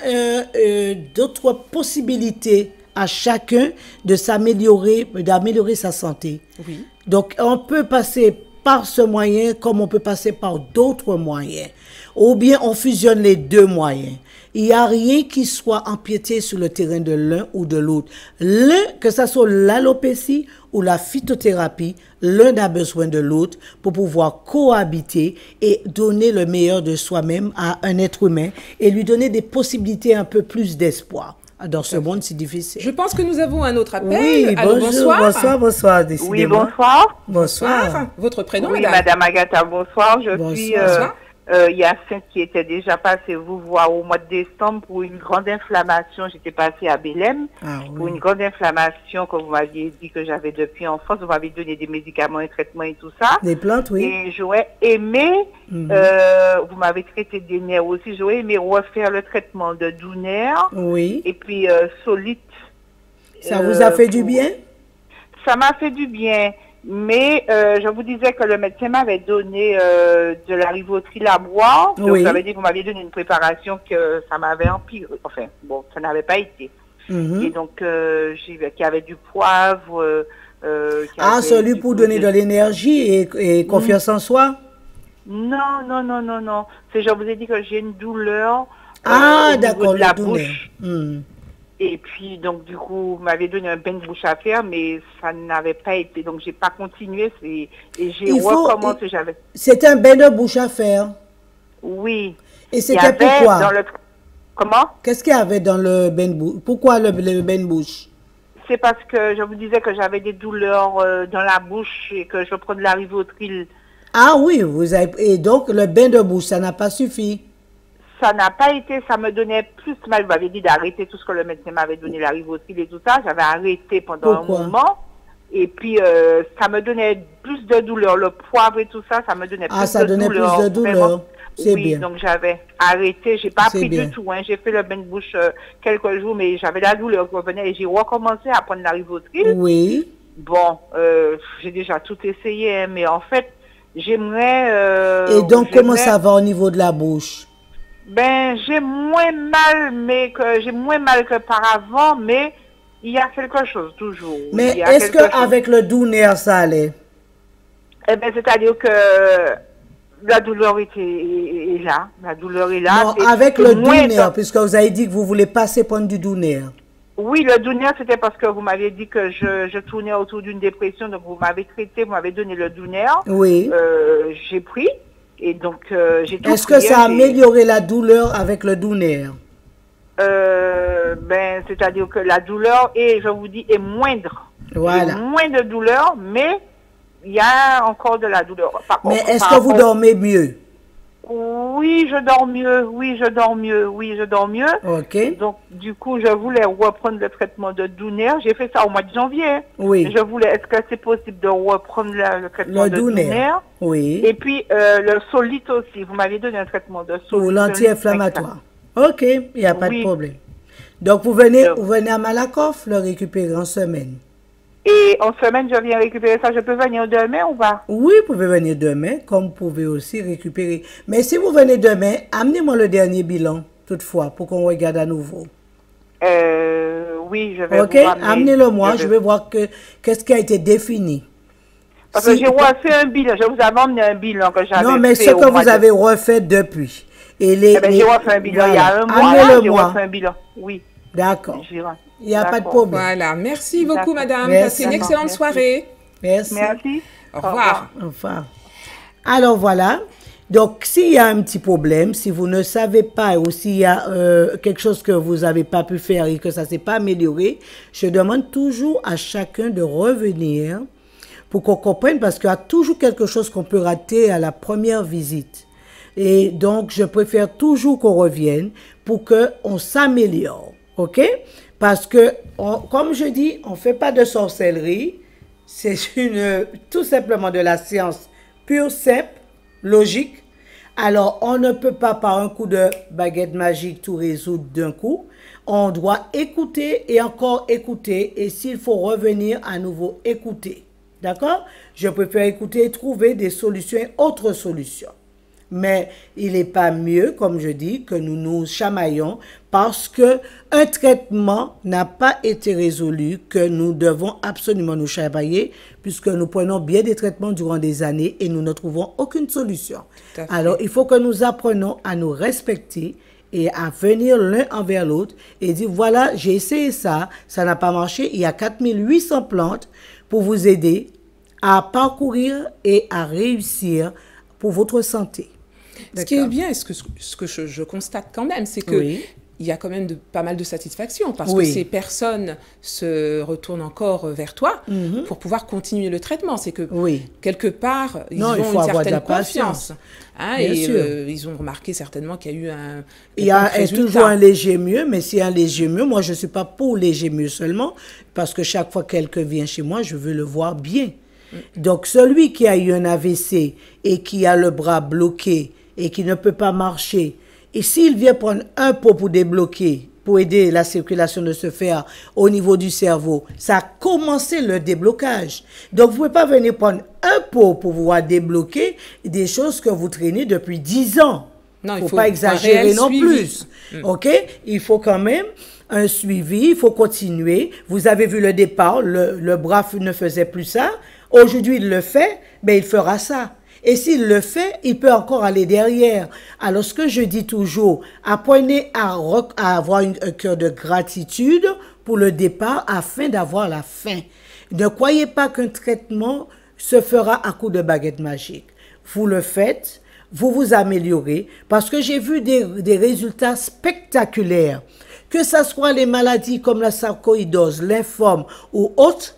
d'autres possibilités à chacun de s'améliorer, d'améliorer sa santé. Oui. Donc, on peut passer par ce moyen comme on peut passer par d'autres moyens. Ou bien on fusionne les deux moyens. Il n'y a rien qui soit empiété sur le terrain de l'un ou de l'autre. L'un, que ce soit l'alopécie ou la phytothérapie, l'un a besoin de l'autre pour pouvoir cohabiter et donner le meilleur de soi-même à un être humain et lui donner des possibilités un peu plus d'espoir. Dans ce monde, c'est difficile. Je pense que nous avons un autre appel. Oui, allô, bonsoir. Bonsoir, décidément. Oui, bonsoir. Bonsoir. Votre prénom, oui, madame? Madame Agatha, bonsoir. Je suis Hyacinthe qui était déjà passé vous voir au mois de décembre pour une grande inflammation. J'étais passée à Belém pour une grande inflammation que vous m'aviez dit que j'avais depuis enfance. Vous m'avez donné des médicaments, un traitement et tout ça. Des plantes, oui. Et j'aurais aimé, vous m'avez traité des nerfs aussi, j'aurais aimé refaire le traitement de doux nerfs. Oui. Et puis solide. Ça vous a fait du bien? Ça m'a fait du bien. Mais je vous disais que le médecin m'avait donné de la rivotril à boire. Donc, oui. Vous m'avez dit que vous m'aviez donné une préparation que ça m'avait empiré. Enfin, bon, ça n'avait pas été. Et donc, qui avait du poivre. Celui pour donner de l'énergie et confiance en soi? Non. Je vous ai dit que j'ai une douleur. D'accord, la bouche. Et puis, donc, du coup, vous m'avez donné un bain de bouche à faire, mais ça n'avait pas été. Donc, j'ai pas continué. Et j'ai recommencé. C'est un bain de bouche à faire? Oui. Et c'était pourquoi? Comment? Qu'est-ce qu'il y avait dans le bain de bouche? Pourquoi le bain de bouche? C'est parce que je vous disais que j'avais des douleurs dans la bouche et que je prends de la rivotril. Ah oui, et donc, le bain de bouche, ça n'a pas suffi? Ça n'a pas été, ça me donnait plus mal. Vous m'avez dit d'arrêter tout ce que le médecin m'avait donné, la rivotril et tout ça. J'avais arrêté pendant un moment. Et puis, ça me donnait plus de douleur. Le poivre et tout ça, ça me donnait plus de douleur. Ça donnait plus de douleur. C'est bien. Donc j'avais arrêté. J'ai pas pris du tout. J'ai fait le bain de bouche quelques jours, mais j'avais la douleur qui revenait et j'ai recommencé à prendre la rivotril. Oui. Bon, j'ai déjà tout essayé, mais en fait, j'aimerais... et donc, comment ça va au niveau de la bouche? Ben, j'ai moins mal que par avant, mais il y a quelque chose toujours. Mais est-ce qu'avec le doux nerf, ça allait? Eh bien, c'est-à-dire que la douleur est là. La douleur est là. Non, avec le doux nerf, puisque vous avez dit que vous voulez passer prendre du doux nerf. Oui, le doux nerf, c'était parce que vous m'aviez dit que je tournais autour d'une dépression, donc vous m'avez traité, vous m'avez donné le doux nerf. Oui. J'ai pris. Et donc, j'ai tout Est-ce que ça a amélioré la douleur avec le doux nerf? Ben, c'est-à-dire que la douleur est, je vous dis, est moindre. Voilà. Moins de douleur, mais il y a encore de la douleur. Mais est-ce que vous dormez mieux? Oui, je dors mieux. Ok. Donc, du coup, je voulais reprendre le traitement de doux nerf. J'ai fait ça au mois de janvier. Oui. Je voulais, est-ce que c'est possible de reprendre le traitement de doux nerf? Oui. Et puis, le solide aussi. Vous m'avez donné un traitement de solide. Ou l'anti-inflammatoire. Ok, il n'y a pas de problème. Donc, vous venez à Malakoff le récupérer en semaine. Et en semaine, je viens récupérer ça. Je peux venir demain ou pas? Oui, vous pouvez venir demain, comme vous pouvez aussi récupérer. Mais si vous venez demain, amenez-moi le dernier bilan, toutefois, pour qu'on regarde à nouveau. Oui, je vais vous ramener. Amenez-le-moi, je vais voir qu'est-ce qui a été défini. Parce que j'ai refait un bilan, je vous avais emmené un bilan que j'avais fait. Non, mais ce que vous avez refait depuis. Et j'ai refait un bilan il y a un mois, j'ai refait un bilan, oui. D'accord. Il n'y a pas de problème. Voilà, merci beaucoup, madame. Passez une excellente soirée. Merci. Au revoir. Au revoir. Alors, voilà. Donc, s'il y a un petit problème, si vous ne savez pas ou s'il y a quelque chose que vous n'avez pas pu faire et que ça ne s'est pas amélioré, je demande toujours à chacun de revenir pour qu'on comprenne parce qu'il y a toujours quelque chose qu'on peut rater à la première visite. Et donc, je préfère toujours qu'on revienne pour qu'on s'améliore. OK? Parce que, comme je dis, on ne fait pas de sorcellerie. C'est tout simplement de la science pure, simple, logique. Alors, on ne peut pas par un coup de baguette magique tout résoudre d'un coup. On doit écouter et encore écouter. Et s'il faut revenir à nouveau écouter. D'accord? Je préfère écouter et trouver des solutions et autres solutions. Mais il n'est pas mieux, comme je dis, que nous nous chamaillons parce qu'un traitement n'a pas été résolu, que nous devons absolument nous chamailler puisque nous prenons bien des traitements durant des années et nous ne trouvons aucune solution. Alors, il faut que nous apprenions à nous respecter et à venir l'un envers l'autre et dire, voilà, j'ai essayé ça, ça n'a pas marché. Il y a 4800 plantes pour vous aider à parcourir et à réussir pour votre santé. Ce qui est bien, ce que je constate quand même, c'est que il y a quand même pas mal de satisfaction parce que ces personnes se retournent encore vers toi pour pouvoir continuer le traitement. C'est que quelque part, ils ont une certaine confiance. Hein, et ils ont remarqué certainement qu'il y a eu un Il y a toujours un léger mieux, mais s'il y a un léger mieux, moi je ne suis pas pour léger mieux seulement, parce que chaque fois que quelqu'un vient chez moi, je veux le voir bien. Donc celui qui a eu un AVC et qui a le bras bloqué et qui ne peut pas marcher, et s'il vient prendre un pot pour débloquer, pour aider la circulation de se faire au niveau du cerveau, ça a commencé le déblocage. Donc, vous ne pouvez pas venir prendre un pot pour pouvoir débloquer des choses que vous traînez depuis 10 ans. Non, il ne faut pas exagérer non plus. OK? Il faut quand même un suivi, il faut continuer. Vous avez vu le départ, le bras ne faisait plus ça. Aujourd'hui, il le fait, mais il fera ça. Et s'il le fait, il peut encore aller derrière. Alors, ce que je dis toujours, apprenez à avoir un cœur de gratitude pour le départ afin d'avoir la fin. Ne croyez pas qu'un traitement se fera à coup de baguette magique. Vous le faites, vous vous améliorez, parce que j'ai vu des résultats spectaculaires. Que ce soit les maladies comme la sarcoïdose, lymphome ou autres,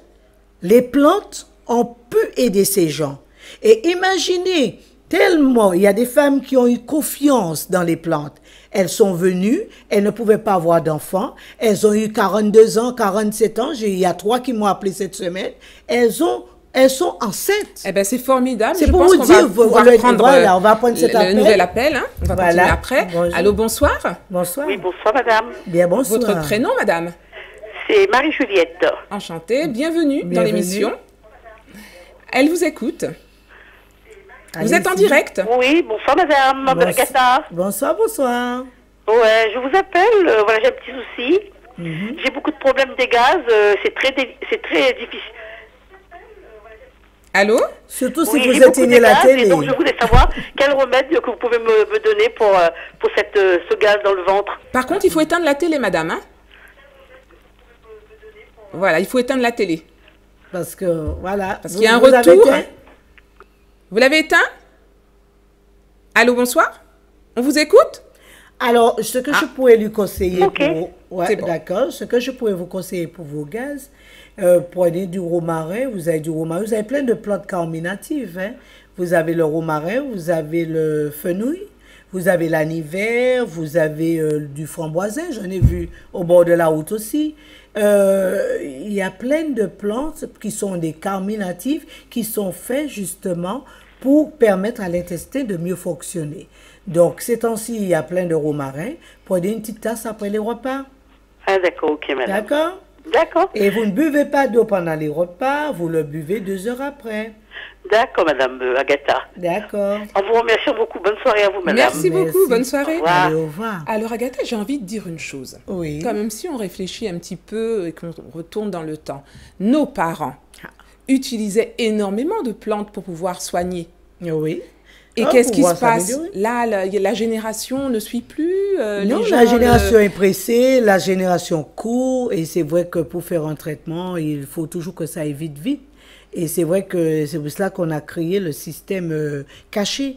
les plantes ont pu aider ces gens. Et imaginez, tellement, il y a des femmes qui ont eu confiance dans les plantes. Elles sont venues, elles ne pouvaient pas avoir d'enfants. Elles ont eu 42 ans, 47 ans. Il y a 3 qui m'ont appelé cette semaine. Elles sont enceintes. Eh bien, c'est formidable. C'est pour vous dire, on va prendre cet appel. Le nouvel appel, hein. On va continuer après. Bonjour. Allô, bonsoir. Bonsoir. Oui, bonsoir, madame. Bien, bonsoir. Votre prénom, madame? C'est Marie-Juliette. Enchantée. Bienvenue dans l'émission. Elle vous écoute. Vous êtes en direct? Oui, bonsoir madame, madame Agatha. Bonsoir, bonsoir. Ouais, je vous appelle, voilà, j'ai un petit souci. J'ai beaucoup de problèmes des gaz, c'est très difficile. Allô? Surtout si vous éteignez la télé. Donc je voulais savoir quel remède que vous pouvez me donner pour ce gaz dans le ventre. Par contre, il faut éteindre la télé, madame. Hein? Voilà, il faut éteindre la télé. Parce que, voilà. Parce qu'il y a un retour. Vous l'avez éteint? Allô, bonsoir? On vous écoute? Alors, ce que je pourrais lui conseiller d'accord. Ce que je pourrais vous conseiller pour vos gaz, prenez du romarin, vous avez plein de plantes carminatives, hein. Vous avez le romarin, vous avez le fenouil, vous avez l'aniver, vous avez du framboisin, j'en ai vu au bord de la route aussi. Il y a plein de plantes qui sont des carminatives qui sont faites justement pour permettre à l'intestin de mieux fonctionner. Donc, ces temps-ci, il y a plein de romarin. Prenez une petite tasse après les repas. Ah, d'accord, ok, madame. D'accord? D'accord. Et vous ne buvez pas d'eau pendant les repas, vous le buvez 2 heures après. D'accord, madame Agatha. D'accord. En vous remerciant beaucoup. Bonne soirée à vous, madame. Merci beaucoup, bonne soirée. Au revoir. Allez, au revoir. Alors Agatha, j'ai envie de dire une chose. Oui. Quand même, si on réfléchit un petit peu et qu'on retourne dans le temps, nos parents utilisaient énormément de plantes pour pouvoir soigner. Oui. Et qu'est-ce qui se passe? Là, la génération ne suit plus. Non, la génération est pressée, la génération court, et c'est vrai que pour faire un traitement, il faut toujours que ça aille vite, vite. Et c'est vrai que c'est pour cela qu'on a créé le système caché,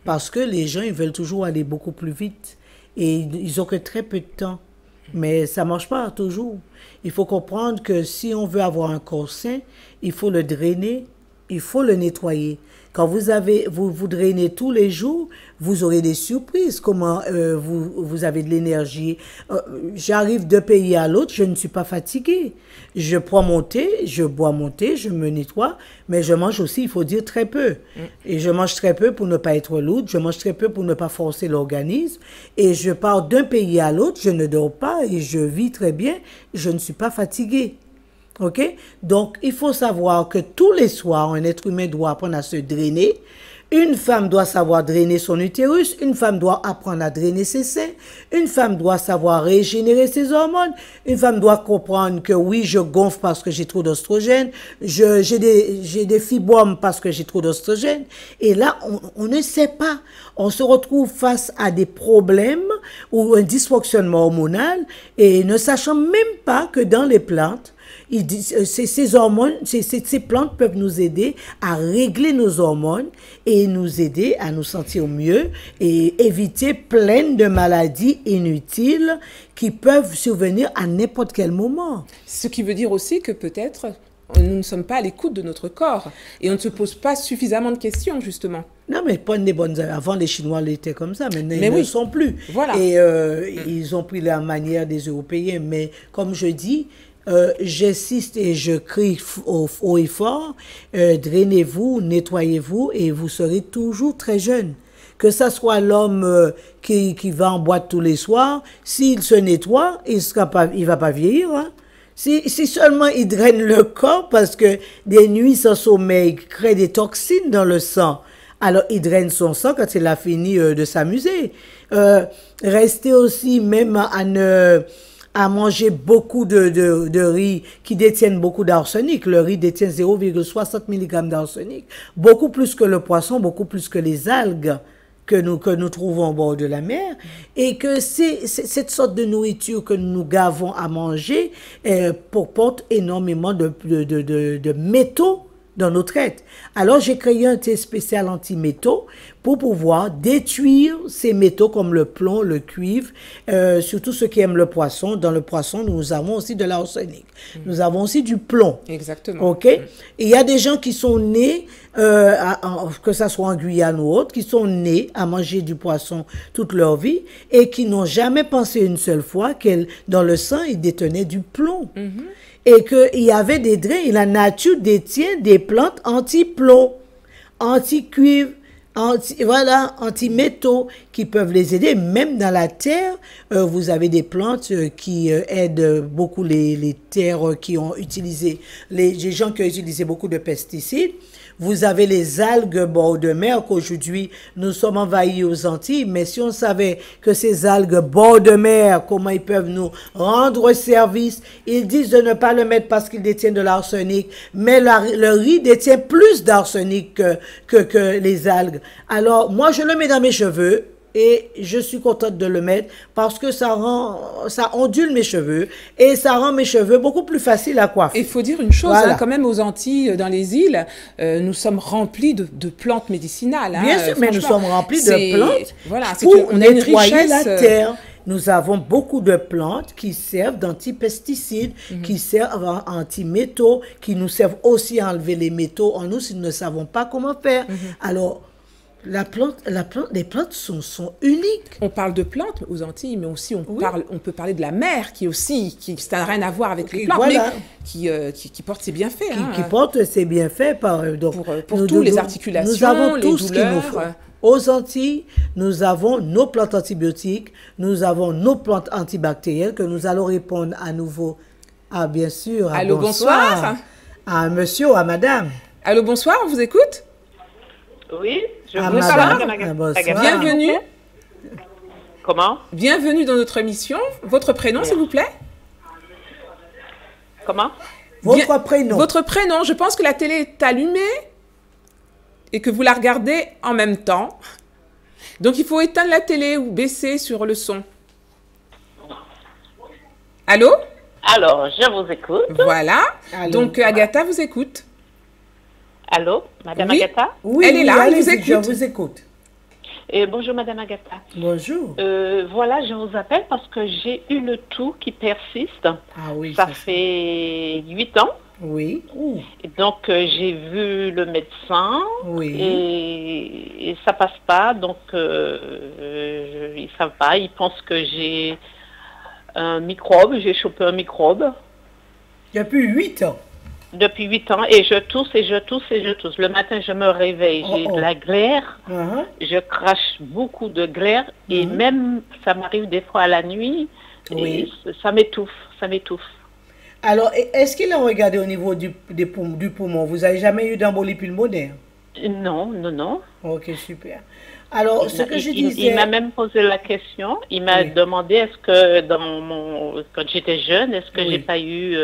parce que les gens, ils veulent toujours aller beaucoup plus vite, et ils ont que très peu de temps. Mais ça marche pas toujours. Il faut comprendre que si on veut avoir un corps sain, il faut le drainer, il faut le nettoyer. Quand vous drainez tous les jours, vous aurez des surprises. Comment vous avez de l'énergie. J'arrive d'un pays à l'autre, je ne suis pas fatiguée. Je prends mon thé, je bois mon thé, je me nettoie, mais je mange aussi, il faut dire, très peu. Et je mange très peu pour ne pas être lourde, je mange très peu pour ne pas forcer l'organisme. Et je pars d'un pays à l'autre, je ne dors pas et je vis très bien, je ne suis pas fatiguée. OK? Donc, il faut savoir que tous les soirs, un être humain doit apprendre à se drainer. Une femme doit savoir drainer son utérus. Une femme doit apprendre à drainer ses seins. Une femme doit savoir régénérer ses hormones. Une femme doit comprendre que oui, je gonfle parce que j'ai trop d'oestrogène. J'ai des fibromes parce que j'ai trop d'oestrogène. Et là, on ne sait pas. On se retrouve face à des problèmes ou un dysfonctionnement hormonal et ne sachant même pas que dans les plantes, ces hormones, ces plantes peuvent nous aider à régler nos hormones et nous aider à nous sentir mieux et éviter plein de maladies inutiles qui peuvent survenir à n'importe quel moment. Ce qui veut dire aussi que peut-être nous ne sommes pas à l'écoute de notre corps et on ne se pose pas suffisamment de questions, justement. Non, mais pas des bonnes... Avant, les Chinois l'étaient comme ça, maintenant, ils ne sont plus. Voilà. Et ils ont pris la manière des Européens. Mais comme je dis, j'insiste et je crie haut et fort, drainez-vous, nettoyez-vous et vous serez toujours très jeune. Que ça soit l'homme qui va en boîte tous les soirs, s'il se nettoie, il va pas vieillir. Hein. Si seulement il draine le corps, parce que des nuits sans sommeil créent des toxines dans le sang, alors il draine son sang quand il a fini de s'amuser. Restez aussi même à manger beaucoup de riz qui détiennent beaucoup d'arsenic. Le riz détient 0,60 mg d'arsenic. Beaucoup plus que le poisson, beaucoup plus que les algues que nous trouvons au bord de la mer. Et que cette sorte de nourriture que nous gavons à manger porte énormément de métaux dans nos traites. Alors, j'ai créé un thé spécial anti-métaux pour pouvoir détruire ces métaux comme le plomb, le cuivre, surtout ceux qui aiment le poisson. Dans le poisson, nous avons aussi de l'arsenic. Nous avons aussi du plomb. Exactement. OK? Et il y a des gens qui sont nés, que ça soit en Guyane ou autre, qui sont nés à manger du poisson toute leur vie et qui n'ont jamais pensé une seule fois que dans le sang, ils détenaient du plomb. Et qu'il y avait des drains, et la nature détient des plantes anti-plomb, anti-cuivre, anti-métaux qui peuvent les aider. Même dans la terre, vous avez des plantes qui aident beaucoup les terres qui ont utilisé, les gens qui ont utilisé beaucoup de pesticides. Vous avez les algues bord de mer qu'aujourd'hui nous sommes envahis aux Antilles, mais si on savait que ces algues bord de mer, comment ils peuvent nous rendre service, ils disent de ne pas le mettre parce qu'ils détiennent de l'arsenic, mais le riz détient plus d'arsenic que les algues. Alors moi je le mets dans mes cheveux. Et je suis contente de le mettre parce que ça ondule mes cheveux et ça rend mes cheveux beaucoup plus faciles à coiffer. Il faut dire une chose, quand même aux Antilles, dans les îles, nous sommes remplis de plantes médicinales. Bien sûr, mais nous sommes remplis de plantes pour nettoyer la terre. Nous avons beaucoup de plantes qui servent d'antipesticides, qui servent anti-métaux, qui nous servent aussi à enlever les métaux en nous si nous ne savons pas comment faire. Alors, les plantes sont uniques. On parle de plantes aux Antilles, mais aussi on peut parler de la mer qui ça n'a rien à voir avec les plantes, mais qui porte ses bienfaits. Qui porte ses bienfaits pour tous les articulations, nous avons les tout ce qu'il nous faut. Aux Antilles, nous avons nos plantes antibiotiques, nous avons nos plantes antibactériennes que nous allons répondre à nouveau à, bien sûr, à allô, bonsoir. À monsieur ou à madame. Allô, bonsoir, on vous écoute? Oui, je à vous madame. Bonsoir. Bienvenue. Comment? Bienvenue dans notre émission. Votre prénom, s'il vous plaît? Comment? Votre prénom. Votre prénom. Je pense que la télé est allumée et que vous la regardez en même temps. Donc, il faut éteindre la télé ou baisser sur le son. Allô? Alors, je vous écoute. Voilà. Allô. Donc, Agatha vous écoute. Allô, Madame Oui. Agatha? Oui, Elle est là, elle vous allez-y, je écoute. vous écoute. Bonjour, Madame Agatha. Bonjour. Voilà, je vous appelle parce que j'ai eu le toux qui persiste. Ah oui. Ça fait 8 ans. Oui. Et donc, j'ai vu le médecin. Oui. Et ça passe pas. Donc, ils savent pas. Ils pensent que j'ai un microbe. J'ai chopé un microbe. Depuis 8 ans. Depuis 8 ans, et je tousse, et je tousse, et je tousse. Le matin, je me réveille, j'ai de la glaire, je crache beaucoup de glaire, et même, ça m'arrive des fois à la nuit, et ça m'étouffe, ça m'étouffe. Alors, est-ce qu'il a regardé au niveau du poumon? Vous n'avez jamais eu d'embolie pulmonaire? Non, non, non. Ok, super. Alors, ce que je disais... Il m'a même posé la question, il m'a demandé, est-ce que quand j'étais jeune, est-ce que j'ai pas eu...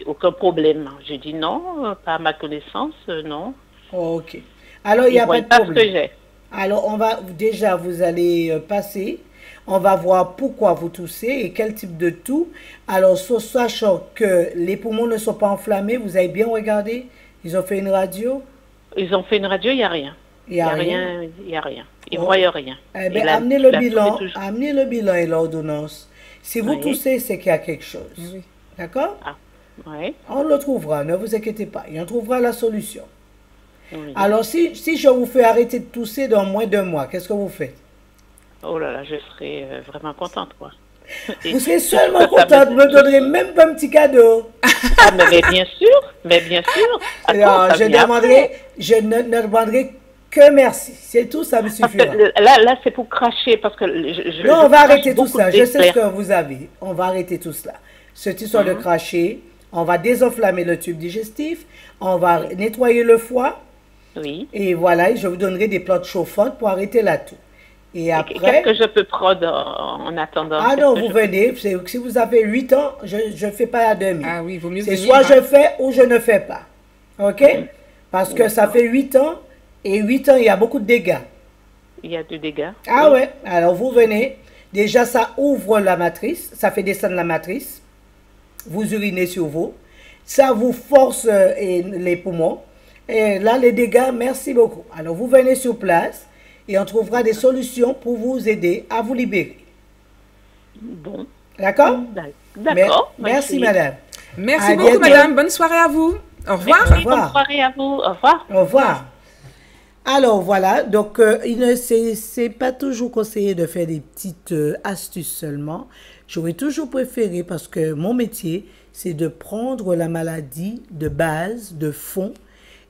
aucun problème. J'ai dit non, pas à ma connaissance, non. Ok. Alors, il n'y a pas de problème. Ce que j'ai. Alors, vous allez passer. On va voir pourquoi vous toussez et quel type de toux. Alors, sachant que les poumons ne sont pas enflammés, vous avez bien regardé? Ils ont fait une radio? Ils ont fait une radio, il n'y a rien. Il n'y a rien? Il n'y a rien. Ils ne voient rien. Eh bien, amenez le bilan et l'ordonnance. Si vous toussez, c'est qu'il y a quelque chose. Oui. D'accord? Oui. On le trouvera, ne vous inquiétez pas. Et on trouvera la solution. Oui. Alors, si je vous fais arrêter de tousser dans moins d'1 mois, qu'est-ce que vous faites? Oh là là, je serai vraiment contente, quoi. Vous serez seulement contente, vous ne me donnerez même pas un petit cadeau. Ah, mais bien sûr, mais bien sûr. Alors, je ne demanderai que merci. C'est tout, ça me suffira. Là c'est pour cracher, parce que non, on va arrêter tout ça. Je sais ce que vous avez. On va arrêter tout cela. Cette histoire de cracher, on va désenflammer le tube digestif, on va nettoyer le foie. Oui. Et voilà, je vous donnerai des plantes chauffantes pour arrêter la toux. Et après... Qu'est-ce que je peux prendre en attendant? Ah non, vous venez. Si vous avez 8 ans, je ne fais pas à demi. Ah oui, vaut mieux c'est soit je fais ou je ne fais pas. OK? Parce que ça fait 8 ans, et 8 ans, il y a beaucoup de dégâts. Il y a des dégâts. Ah ouais. Alors, vous venez. Déjà, ça ouvre la matrice. Ça fait descendre la matrice. Vous urinez sur vous. Ça vous force les poumons. Et là, les dégâts, merci beaucoup. Alors, vous venez sur place et on trouvera des solutions pour vous aider à vous libérer. Bon. D'accord? D'accord. Merci, madame. Merci beaucoup, madame. Bonne soirée à vous. Au revoir. Merci, bonne soirée à vous. Au revoir. Au revoir. Alors, voilà. Donc, c'est pas toujours conseillé de faire des petites astuces seulement. J'aurais toujours préféré, parce que mon métier, c'est de prendre la maladie de base, de fond,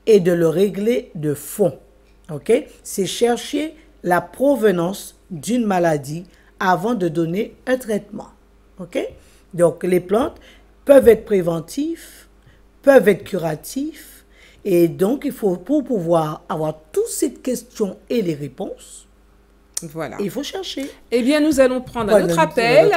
et de le régler de fond. OK? C'est chercher la provenance d'une maladie avant de donner un traitement. OK? Donc, les plantes peuvent être préventives, peuvent être curatives, et donc, il faut, pour pouvoir avoir toutes ces questions et les réponses, voilà. Il faut chercher. Eh bien, nous allons prendre un autre appel.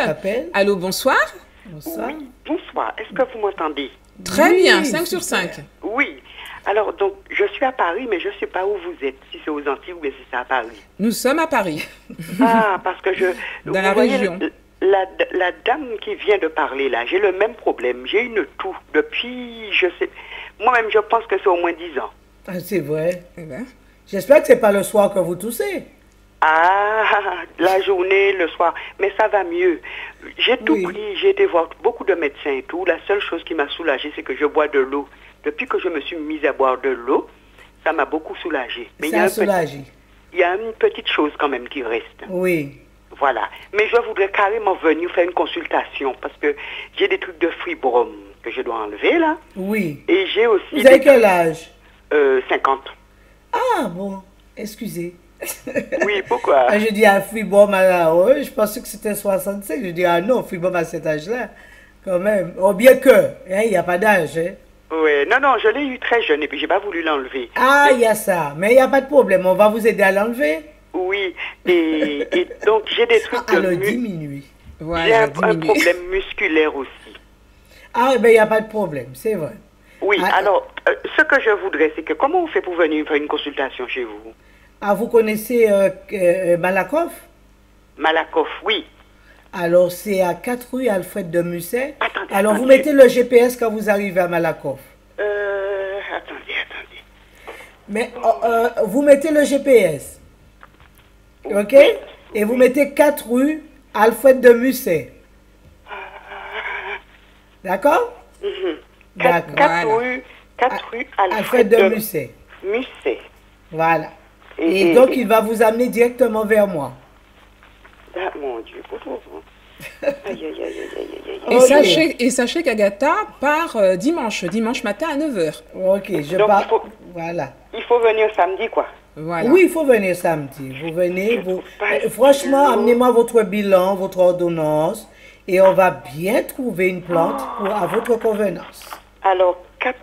Allô, bonsoir. Bonsoir. Oui, bonsoir. Est-ce que vous m'entendez? Très bien, 5 sur 5. Oui. Alors, donc, je suis à Paris, mais je ne sais pas où vous êtes, si c'est aux Antilles ou bien si c'est à Paris. Nous sommes à Paris. Ah, parce que dans la région. La dame qui vient de parler, là, j'ai le même problème. J'ai une toux depuis, je sais... Moi-même, je pense que c'est au moins 10 ans. Ah, c'est vrai. Eh ben. J'espère que ce n'est pas le soir que vous toussez. Ah, la journée, le soir. Mais ça va mieux. J'ai tout pris, j'ai été voir beaucoup de médecins et tout. La seule chose qui m'a soulagée, c'est que je bois de l'eau. Depuis que je me suis mise à boire de l'eau, ça m'a beaucoup soulagée. Mais il y a une petite chose quand même qui reste. Oui. Voilà. Mais je voudrais carrément venir faire une consultation parce que j'ai des trucs de fibrome que je dois enlever là. Oui. Et j'ai aussi... Vous avez quel âge? 50. Ah, bon, excusez. Oui, pourquoi? Je dis à Freeborn, je pensais que c'était 65. Je dis, ah non, Freeborn à cet âge-là, quand même. Oh, bien que, il n'y a pas d'âge. Hein. Oui, non, je l'ai eu très jeune et puis j'ai pas voulu l'enlever. Ah, il y a ça. Mais il n'y a pas de problème, on va vous aider à l'enlever. Oui, et donc j'ai des trucs alors, diminuer. Voilà, j'ai un problème musculaire aussi. Ah, ben il n'y a pas de problème, c'est vrai. Oui, alors, ce que je voudrais, c'est que comment on fait pour venir faire une consultation chez vous? Ah, vous connaissez Malakoff? Malakoff, oui. Alors, c'est à 4 rue Alfred de Musset. Alors, vous mettez le GPS quand vous arrivez à Malakoff. Attendez. Mais vous mettez le GPS. OK? Et vous mettez 4 rue Alfred de Musset. D'accord? D'accord. 4 rue Alfred de Musset. Musset. Voilà. Et donc, il va vous amener directement vers moi. Ah, mon Dieu. Et sachez qu'Agatha part dimanche matin à 9h. Ok, je pars. Voilà. Il faut venir samedi, quoi. Voilà. Oui, il faut venir samedi. Vous venez, franchement, amenez-moi votre bilan, votre ordonnance, et on va bien trouver une plante à votre convenance. Alors, 4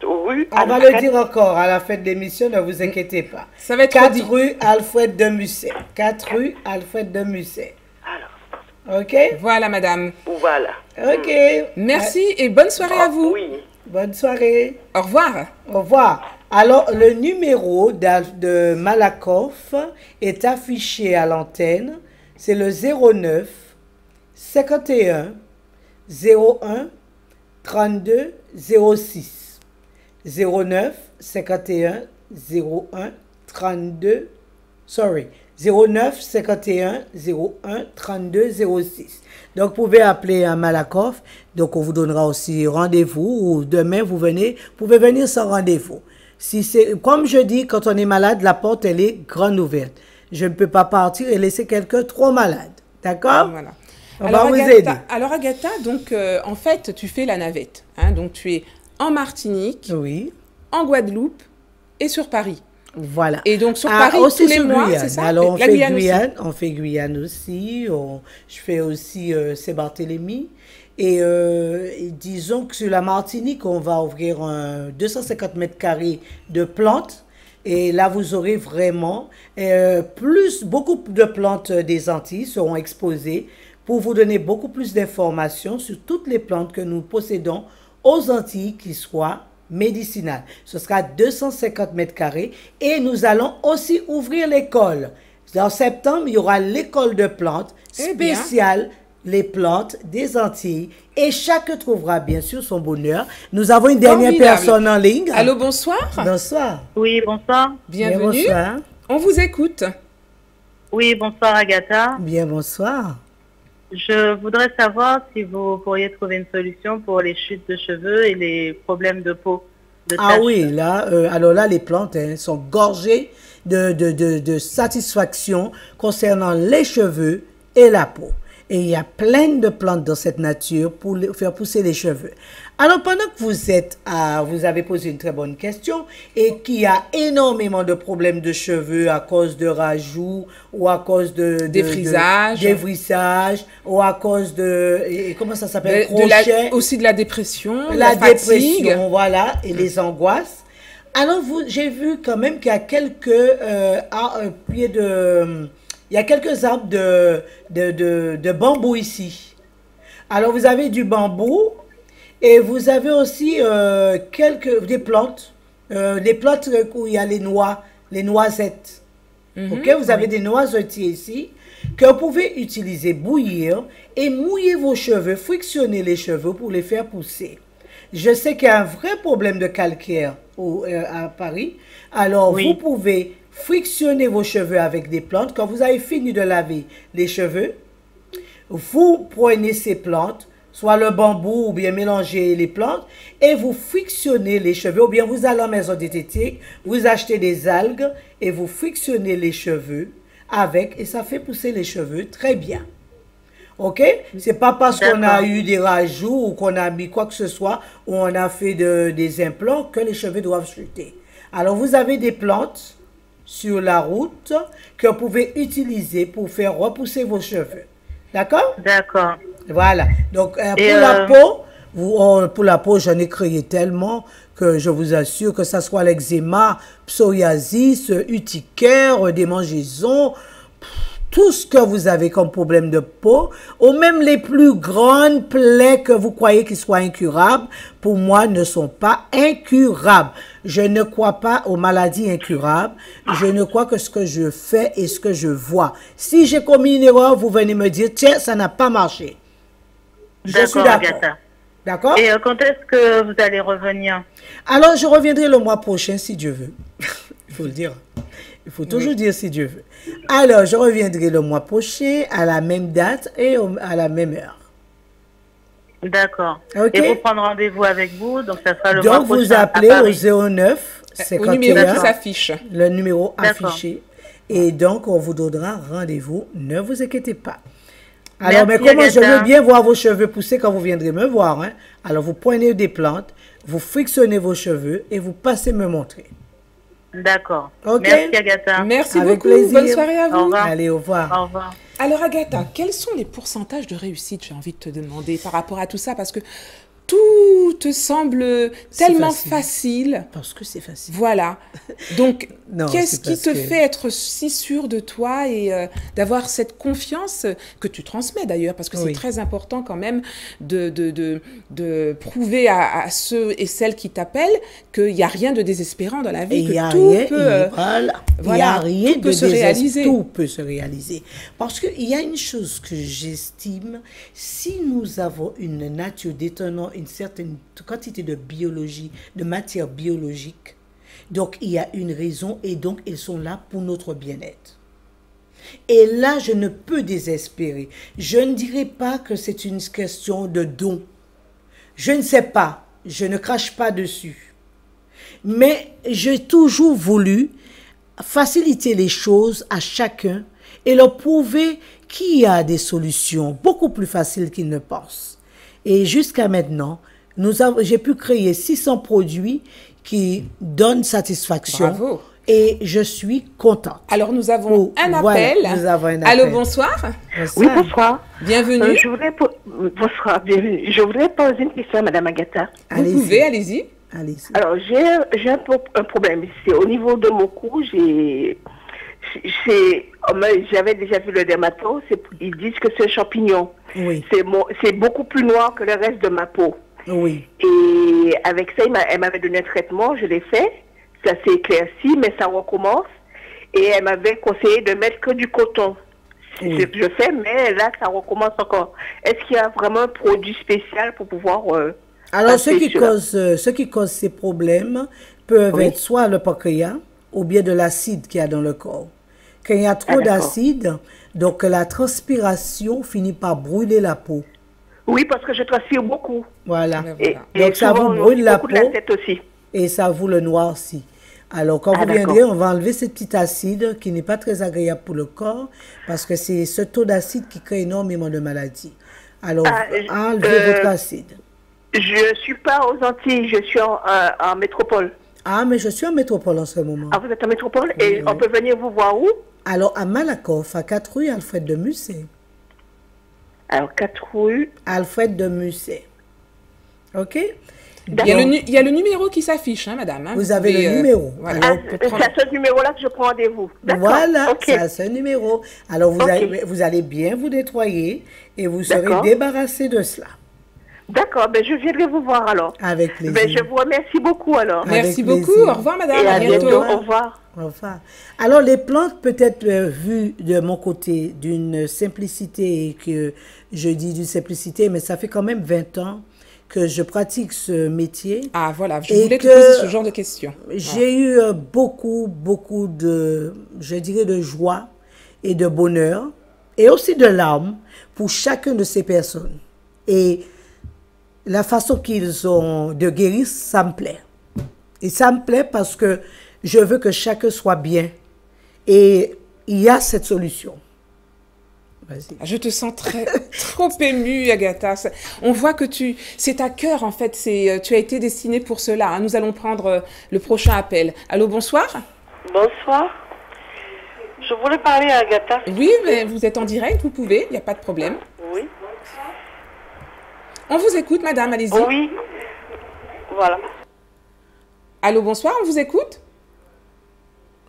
rue On va le dire encore à la fin de l'émission, ne vous inquiétez pas. Ça va être 4 rue Alfred de Musset. 4 rue Alfred de Musset. Alors. Ok? Voilà, madame. Voilà. Ok. Merci et bonne soirée à vous. Oui. Bonne soirée. Au revoir. Au revoir. Alors, le numéro de Malakoff est affiché à l'antenne. C'est le 09 51 01 32 06. 09 51 01 32 09 51 01 32 06. Donc, vous pouvez appeler à Malakoff. Donc, on vous donnera aussi rendez-vous. Ou demain, vous pouvez venir sans rendez-vous. Si c'est, comme je dis, quand on est malade, la porte, elle est grande ouverte. Je ne peux pas partir et laisser quelqu'un trop malade. D'accord? Voilà. On va vous aider. Alors, Agatha, donc, en fait, tu fais la navette. Hein, donc, tu es en Martinique, oui, en Guadeloupe et sur Paris. Voilà. Et donc, sur Paris, tous les mois, c'est ça? Alors, on fait Guyane, on fait Guyane aussi. Je fais aussi Saint-Barthélemy. Et disons que sur la Martinique, on va ouvrir 250 mètres carrés de plantes. Et là, vous aurez vraiment beaucoup de plantes des Antilles seront exposées pour vous donner beaucoup plus d'informations sur toutes les plantes que nous possédons aux Antilles qui soient médicinales. Ce sera 250 mètres carrés et nous allons aussi ouvrir l'école. En septembre, il y aura l'école de plantes spéciale, les plantes des Antilles, et chacun trouvera bien sûr son bonheur. Nous avons une dernière personne en ligne. Allô, bonsoir. Bonsoir. Oui, bonsoir. Bienvenue. Bonsoir. On vous écoute. Oui, bonsoir Agatha. Bien, bonsoir. Je voudrais savoir si vous pourriez trouver une solution pour les chutes de cheveux et les problèmes de peau. Oui, là, alors là, les plantes sont gorgées de satisfaction concernant les cheveux et la peau. Et il y a plein de plantes dans cette nature pour faire pousser les cheveux. Alors, pendant que vous avez posé une très bonne question et qu'il y a énormément de problèmes de cheveux à cause de rajouts ou à cause de dévrissage ou à cause comment ça s'appelle? Aussi de la dépression, la fatigue. Dépression, voilà, et les angoisses. Alors, j'ai vu quand même qu'il y a il y a quelques arbres de bambou ici. Alors, vous avez du bambou et vous avez aussi des plantes où il y a les noisettes. Ok, vous avez des noisetiers ici que vous pouvez utiliser, bouillir et mouiller vos cheveux, frictionner les cheveux pour les faire pousser. Je sais qu'il y a un vrai problème de calcaire à Paris. Alors, vous pouvez frictionner vos cheveux avec des plantes. Quand vous avez fini de laver les cheveux, vous prenez ces plantes, soit le bambou ou bien mélanger les plantes, et vous frictionnez les cheveux. Ou bien vous allez en maison diététique, vous achetez des algues et vous frictionnez les cheveux avec, et ça fait pousser les cheveux très bien. Ok? C'est pas parce qu'on a eu des rajouts ou qu'on a mis quoi que ce soit ou on a fait des implants que les cheveux doivent chuter. Alors, vous avez des plantes sur la route que vous pouvez utiliser pour faire repousser vos cheveux. D'accord? D'accord. Voilà. Donc, pour la peau, j'en ai créé tellement que je vous assure que ça soit l'eczéma, psoriasis, urticaire, démangeaisons, tout ce que vous avez comme problème de peau, ou même les plus grandes plaies que vous croyez qu'ils soient incurables, pour moi, ne sont pas incurables. Je ne crois pas aux maladies incurables. Je ne crois que ce que je fais et ce que je vois. Si j'ai commis une erreur, vous venez me dire, tiens, ça n'a pas marché. Je suis d'accord. D'accord? Et quand est-ce que vous allez revenir? Alors, je reviendrai le mois prochain, si Dieu veut. Il faut le dire. Il faut toujours dire si Dieu veut. Alors, je reviendrai le mois prochain, à la même date et à la même heure. D'accord. Okay. Et pour prendre rendez-vous avec vous, donc ça sera le mois prochain. Donc, vous appelez au 09 51. Au numéro qui s'affiche. Le numéro affiché. Et donc, on vous donnera rendez-vous. Ne vous inquiétez pas. Alors, mais comment je veux bien voir vos cheveux pousser quand vous viendrez me voir. Hein? Alors, vous prenez des plantes, vous frictionnez vos cheveux et vous passez me montrer. D'accord. Okay. Merci, Agatha. Merci Avec beaucoup. Plaisir. Bonne soirée à vous. Au revoir. Allez, au revoir. Au revoir. Alors, Agatha, quels sont les pourcentages de réussite, j'ai envie de te demander, par rapport à tout ça? Parce que tout te semble tellement facile. Parce que c'est facile. Voilà. Donc, Non, qu'est-ce qui te fait être si sûr de toi et d'avoir cette confiance que tu transmets d'ailleurs? Parce que c'est très important quand même de prouver à ceux et celles qui t'appellent qu'il n'y a rien de désespérant dans la vie, que tout peut, il y a rien tout peut se réaliser. Tout peut se réaliser. Parce qu'il y a une chose que j'estime, si nous avons une nature détenant une certaine quantité de biologie, de matière biologique, donc il y a une raison et donc ils sont là pour notre bien-être. Et là, je ne peux désespérer. Je ne dirais pas que c'est une question de don. Je ne sais pas, je ne crache pas dessus. Mais j'ai toujours voulu faciliter les choses à chacun et leur prouver qu'il y a des solutions beaucoup plus faciles qu'ils ne pensent. Et jusqu'à maintenant, j'ai pu créer 600 produits qui donnent satisfaction. Bravo. Et je suis contente. Alors, nous avons un appel. Voilà, nous avons un appel. Allô, bonsoir. Oui, bonsoir. Bienvenue. Bonsoir, bienvenue. Je voudrais poser une question à Mme Agatha. Vous pouvez, allez-y. Alors, j'ai un problème. C'est au niveau de mon cou, j'avais déjà vu le dermato, ils disent que c'est un champignon. Oui. C'est beaucoup plus noir que le reste de ma peau. Oui. Et avec ça, elle m'avait donné un traitement, je l'ai fait. Ça s'est éclairci, mais ça recommence. Et elle m'avait conseillé de mettre que du coton. Oui. Je fais, mais là, ça recommence encore. Est-ce qu'il y a vraiment un produit spécial pour pouvoir... Alors, ce qui cause ces problèmes peuvent être soit le pancréas ou bien de l'acide qu'il y a dans le corps. Quand il y a trop d'acide, donc la transpiration finit par brûler la peau. Oui, parce que je transpire beaucoup. Voilà. Et donc ça vous brûle la peau la tête aussi. Et ça vous le noircit. Alors quand vous viendrez, on va enlever ce petit acide qui n'est pas très agréable pour le corps parce que c'est ce taux d'acide qui crée énormément de maladies. Alors enlevez votre acide. Je ne suis pas aux Antilles, je suis en métropole. Ah, mais je suis en métropole en ce moment. Ah, vous êtes en métropole? Oui, et on peut venir vous voir où? Alors, à Malakoff, à 4 rue Alfred de Musset. Alors, 4 rue Alfred de Musset. OK? Il y a le numéro qui s'affiche, hein, madame. Hein, vous avez le numéro. Voilà. C'est à ce numéro-là que je prends rendez-vous. Voilà, c'est à ce numéro. Alors, vous allez bien vous nettoyer et vous serez débarrassé de cela. D'accord, ben je viendrai vous voir alors. Avec plaisir. Ben je vous remercie beaucoup alors. Merci beaucoup. Au revoir, madame. Et à bientôt. Au revoir. Au revoir. Alors, les plantes, peut-être vues de mon côté, d'une simplicité, que je dis d'une simplicité, mais ça fait quand même 20 ans que je pratique ce métier. Ah, voilà, je voulais te poser ce genre de questions. J'ai eu beaucoup de, je dirais, de joie et de bonheur, et aussi de larmes pour chacune de ces personnes. Et la façon qu'ils ont de guérir, ça me plaît. Et ça me plaît parce que je veux que chacun soit bien. Et il y a cette solution. Vas-y. Je te sens trop émue, Agatha. On voit que c'est à cœur, en fait. Tu as été destinée pour cela. Hein. Nous allons prendre le prochain appel. Allô, bonsoir. Bonsoir. Je voulais parler à Agatha. Oui, mais vous êtes en direct, vous pouvez, il n'y a pas de problème. Oui. On vous écoute, madame, allez-y. Oui. Voilà. Allô, bonsoir, on vous écoute.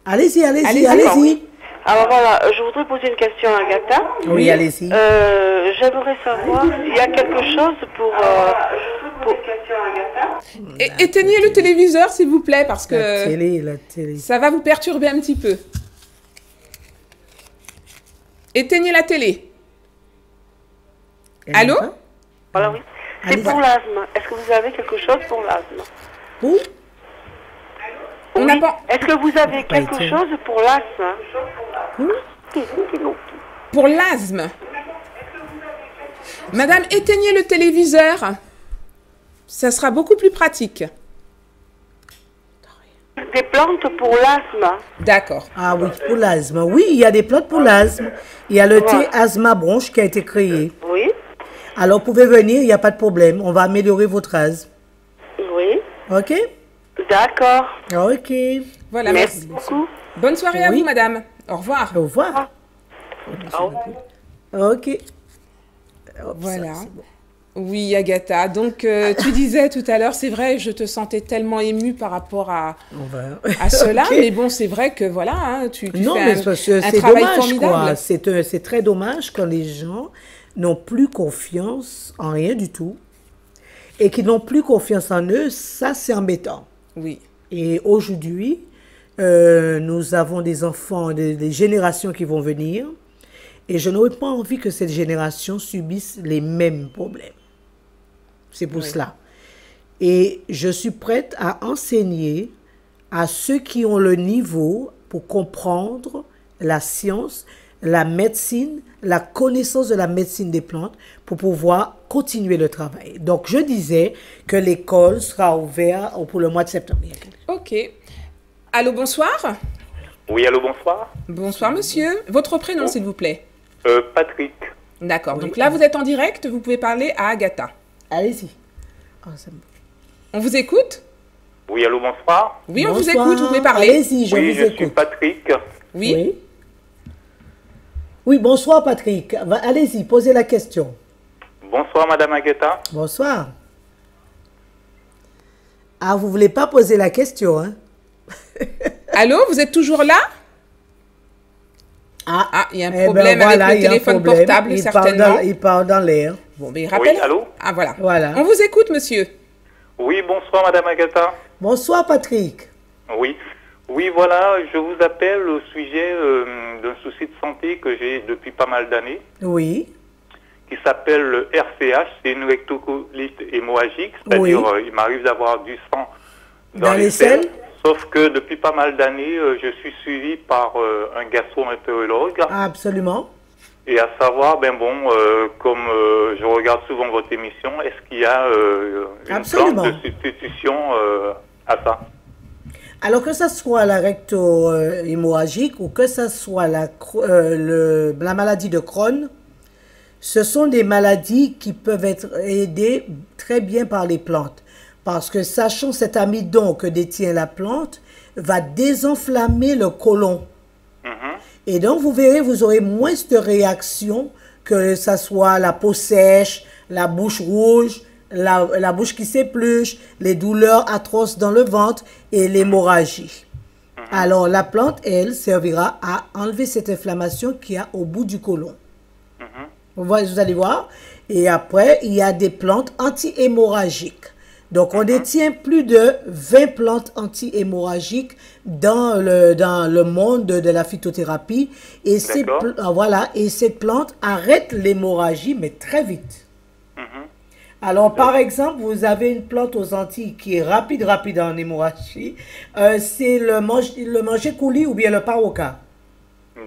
Allez-y. Oui. Alors voilà, je voudrais poser une question à Agatha. Oui, allez-y. J'aimerais savoir s'il y a quelque chose pour... Éteignez le téléviseur, s'il vous plaît, parce que la télé. Ça va vous perturber un petit peu. Éteignez la télé. Allô? Voilà, oui. C'est pour l'asthme. Est-ce que vous avez quelque chose pour l'asthme? Où? On n'a pas... Est-ce que vous avez quelque chose pour l'asthme? Pour l'asthme. Madame, éteignez le téléviseur. Ça sera beaucoup plus pratique. Des plantes pour l'asthme. D'accord. Ah oui, pour l'asthme. Oui, il y a des plantes pour l'asthme. Il y a le thé asthma bronche qui a été créé. Oui. Alors, vous pouvez venir, il n'y a pas de problème. On va améliorer votre asthme. Oui. OK? D'accord. OK. Voilà, merci beaucoup. Bonne soirée à vous, madame. Au revoir. Au revoir. OK. Voilà. Oui, Agatha. Donc, tu disais tout à l'heure, c'est vrai, je te sentais tellement émue par rapport à cela. Okay. Mais bon, c'est vrai que voilà, hein, tu fais un travail formidable. C'est très dommage quand les gens n'ont plus confiance en rien du tout et qui n'ont plus confiance en eux. Ça, c'est embêtant. Oui. Et aujourd'hui, nous avons des enfants, des générations qui vont venir. Et je n'aurais pas envie que cette génération subisse les mêmes problèmes. C'est pour cela. Et je suis prête à enseigner à ceux qui ont le niveau pour comprendre la science, la médecine, la connaissance de la médecine des plantes pour pouvoir continuer le travail. Donc, je disais que l'école sera ouverte pour le mois de septembre. OK. Allô, bonsoir. Oui, allô, bonsoir. Bonsoir, monsieur. Votre prénom, s'il vous plaît. Patrick. D'accord. Donc là, vous êtes en direct, vous pouvez parler à Agatha. Allez-y. Oh, on vous écoute? Oui, allô, bonsoir. Oui, on vous écoute, vous pouvez parler. Allez-y, je vous écoute. Je suis Patrick. Oui. Oui, bonsoir Patrick. Allez-y, posez la question. Bonsoir, madame Agatha. Bonsoir. Ah, vous ne voulez pas poser la question, hein? Allô, vous êtes toujours là? Ah, il y a un problème avec le téléphone portable, certainement. Il part dans l'air. Bon, mais rappelle. Oui, allô? Ah, voilà. On vous écoute, monsieur. Oui, bonsoir, madame Agatha. Bonsoir, Patrick. Oui. Oui, voilà, je vous appelle au sujet d'un souci de santé que j'ai depuis pas mal d'années. Oui. Qui s'appelle le RCH, c'est une rectocolite hémorragique, c'est-à-dire il m'arrive d'avoir du sang dans les selles. Sauf que depuis pas mal d'années, je suis suivi par un gastro-entérologue. Absolument. Et à savoir, comme je regarde souvent votre émission, est-ce qu'il y a une plante de substitution à ça? Alors que ce soit la recto-hémorragique ou que ce soit la maladie de Crohn, ce sont des maladies qui peuvent être aidées très bien par les plantes. Parce que sachant cet amidon que détient la plante va désenflammer le côlon. Et donc, vous verrez, vous aurez moins de réactions que ça soit la peau sèche, la bouche rouge, la bouche qui s'épluche, les douleurs atroces dans le ventre et l'hémorragie. Alors, la plante, elle, servira à enlever cette inflammation qu'il y a au bout du côlon. Vous allez voir. Et après, il y a des plantes anti-hémorragiques. Donc, on détient plus de 20 plantes anti-hémorragiques dans le monde de la phytothérapie. Et cette plante arrête l'hémorragie, mais très vite. Alors, par exemple, vous avez une plante aux Antilles qui est rapide en hémorragie. C'est le manger coulis ou bien le paroka.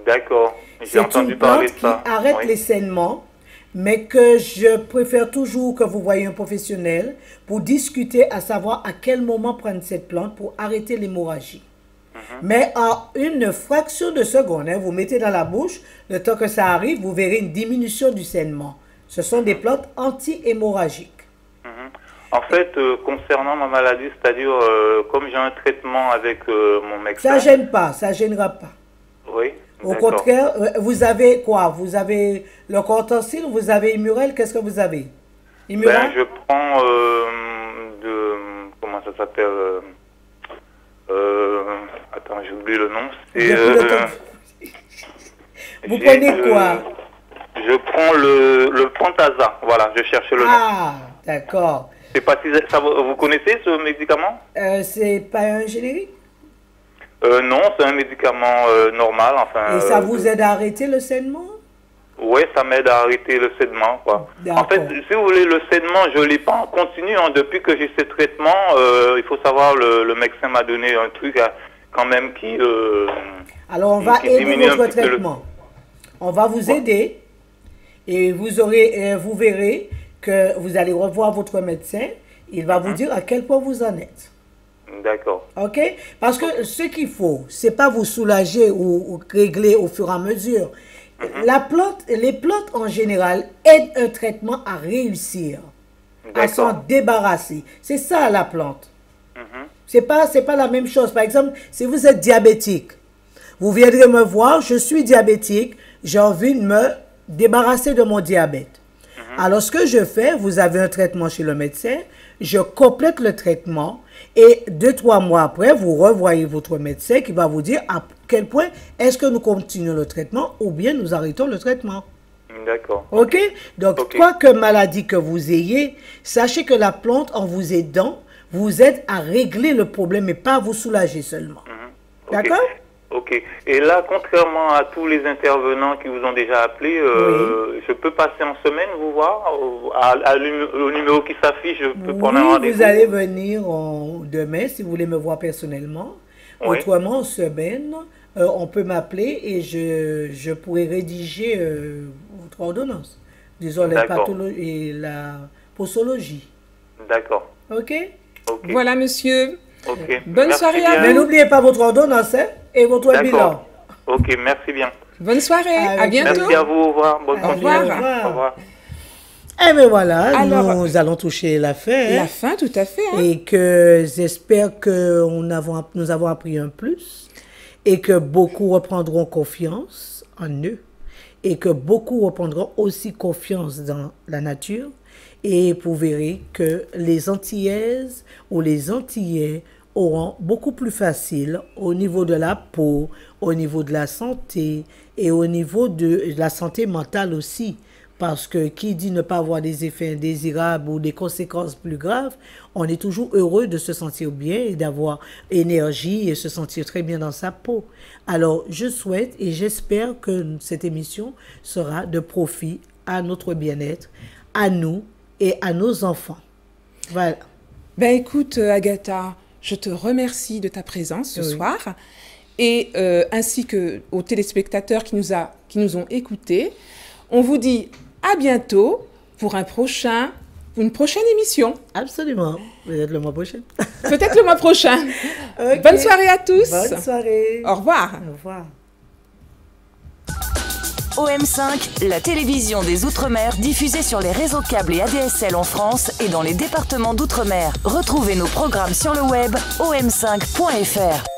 D'accord. J'ai entendu parler de ça. C'est une plante qui arrête les saignements, mais que je préfère toujours que vous voyez un professionnel pour discuter, à savoir à quel moment prendre cette plante pour arrêter l'hémorragie. Mais en une fraction de seconde, vous mettez dans la bouche, le temps que ça arrive, vous verrez une diminution du saignement. Ce sont des plantes anti-hémorragiques. En fait, concernant ma maladie, c'est-à-dire, comme j'ai un traitement avec mon médecin... Ça ne gêne pas, ça ne gênera pas. Oui. Au contraire, vous avez quoi? Vous avez le cortensile, vous avez Immurel, qu'est-ce que vous avez? Ben, je prends comment ça s'appelle attends, j'ai oublié le nom. Vous prenez quoi? Je prends le Fantasa. Voilà, je cherche le nom. Ah, d'accord. Je sais pas si vous connaissez ce médicament? C'est pas un générique? Non, c'est un médicament normal. Enfin. Et ça vous aide à arrêter le saignement? Oui, ça m'aide à arrêter le saignement, quoi. En fait, si vous voulez, le saignement, je ne l'ai pas en continu. Depuis que j'ai ce traitement, il faut savoir, le médecin m'a donné un truc quand même qui... Alors, on va aider votre traitement. On va vous aider et vous verrez que vous allez revoir votre médecin. Il va vous dire à quel point vous en êtes. D'accord. OK? Parce que ce qu'il faut, c'est pas vous soulager ou régler au fur et à mesure. Les plantes en général aident un traitement à réussir, à s'en débarrasser. C'est ça la plante. C'est pas la même chose. Par exemple, si vous êtes diabétique, vous viendrez me voir, je suis diabétique, j'ai envie de me débarrasser de mon diabète. Alors ce que je fais, vous avez un traitement chez le médecin, je complète le traitement et 2-3 mois après, vous revoyez votre médecin qui va vous dire à quel point est-ce que nous continuons le traitement ou bien nous arrêtons le traitement. D'accord. OK? Donc, quoi que maladie que vous ayez, sachez que la plante, en vous aidant, vous aide à régler le problème et pas à vous soulager seulement. D'accord? Ok. Et là, contrairement à tous les intervenants qui vous ont déjà appelé, je peux passer en semaine vous voir au numéro qui s'affiche, je peux prendre un rendez-vous. Vous allez venir demain si vous voulez me voir personnellement. Autrement, en semaine, on peut m'appeler et je pourrai rédiger votre ordonnance. Disons la pathologie et la posologie. D'accord. OK? Voilà, monsieur. Ok. Bonne soirée à vous. Mais n'oubliez pas votre ordonnance et votre bilan. Ok, merci bien. Bonne soirée, à bientôt. Merci à vous, au revoir. Bonne continuation. Au revoir. Eh bien voilà, alors, nous allons toucher la fin. La fin, tout à fait. Et que j'espère que nous avons appris un plus et que beaucoup reprendront confiance en eux et que beaucoup reprendront aussi confiance dans la nature. Et vous verrez que les Antillaises ou les Antillais auront beaucoup plus facile au niveau de la peau, au niveau de la santé et au niveau de la santé mentale aussi. Parce que qui dit ne pas avoir des effets indésirables ou des conséquences plus graves, on est toujours heureux de se sentir bien et d'avoir énergie et se sentir très bien dans sa peau. Alors, je souhaite et j'espère que cette émission sera de profit à notre bien-être, à nous et à nos enfants. Voilà. Ben écoute, Agatha, je te remercie de ta présence ce soir et ainsi que aux téléspectateurs qui nous ont écoutés. On vous dit à bientôt pour une prochaine émission. Absolument. Peut-être le mois prochain. Peut-être le mois prochain. Okay. Bonne soirée à tous. Bonne soirée. Au revoir. Au revoir. OM5, la télévision des Outre-mer diffusée sur les réseaux câbles et ADSL en France et dans les départements d'Outre-mer. Retrouvez nos programmes sur le web om5.fr.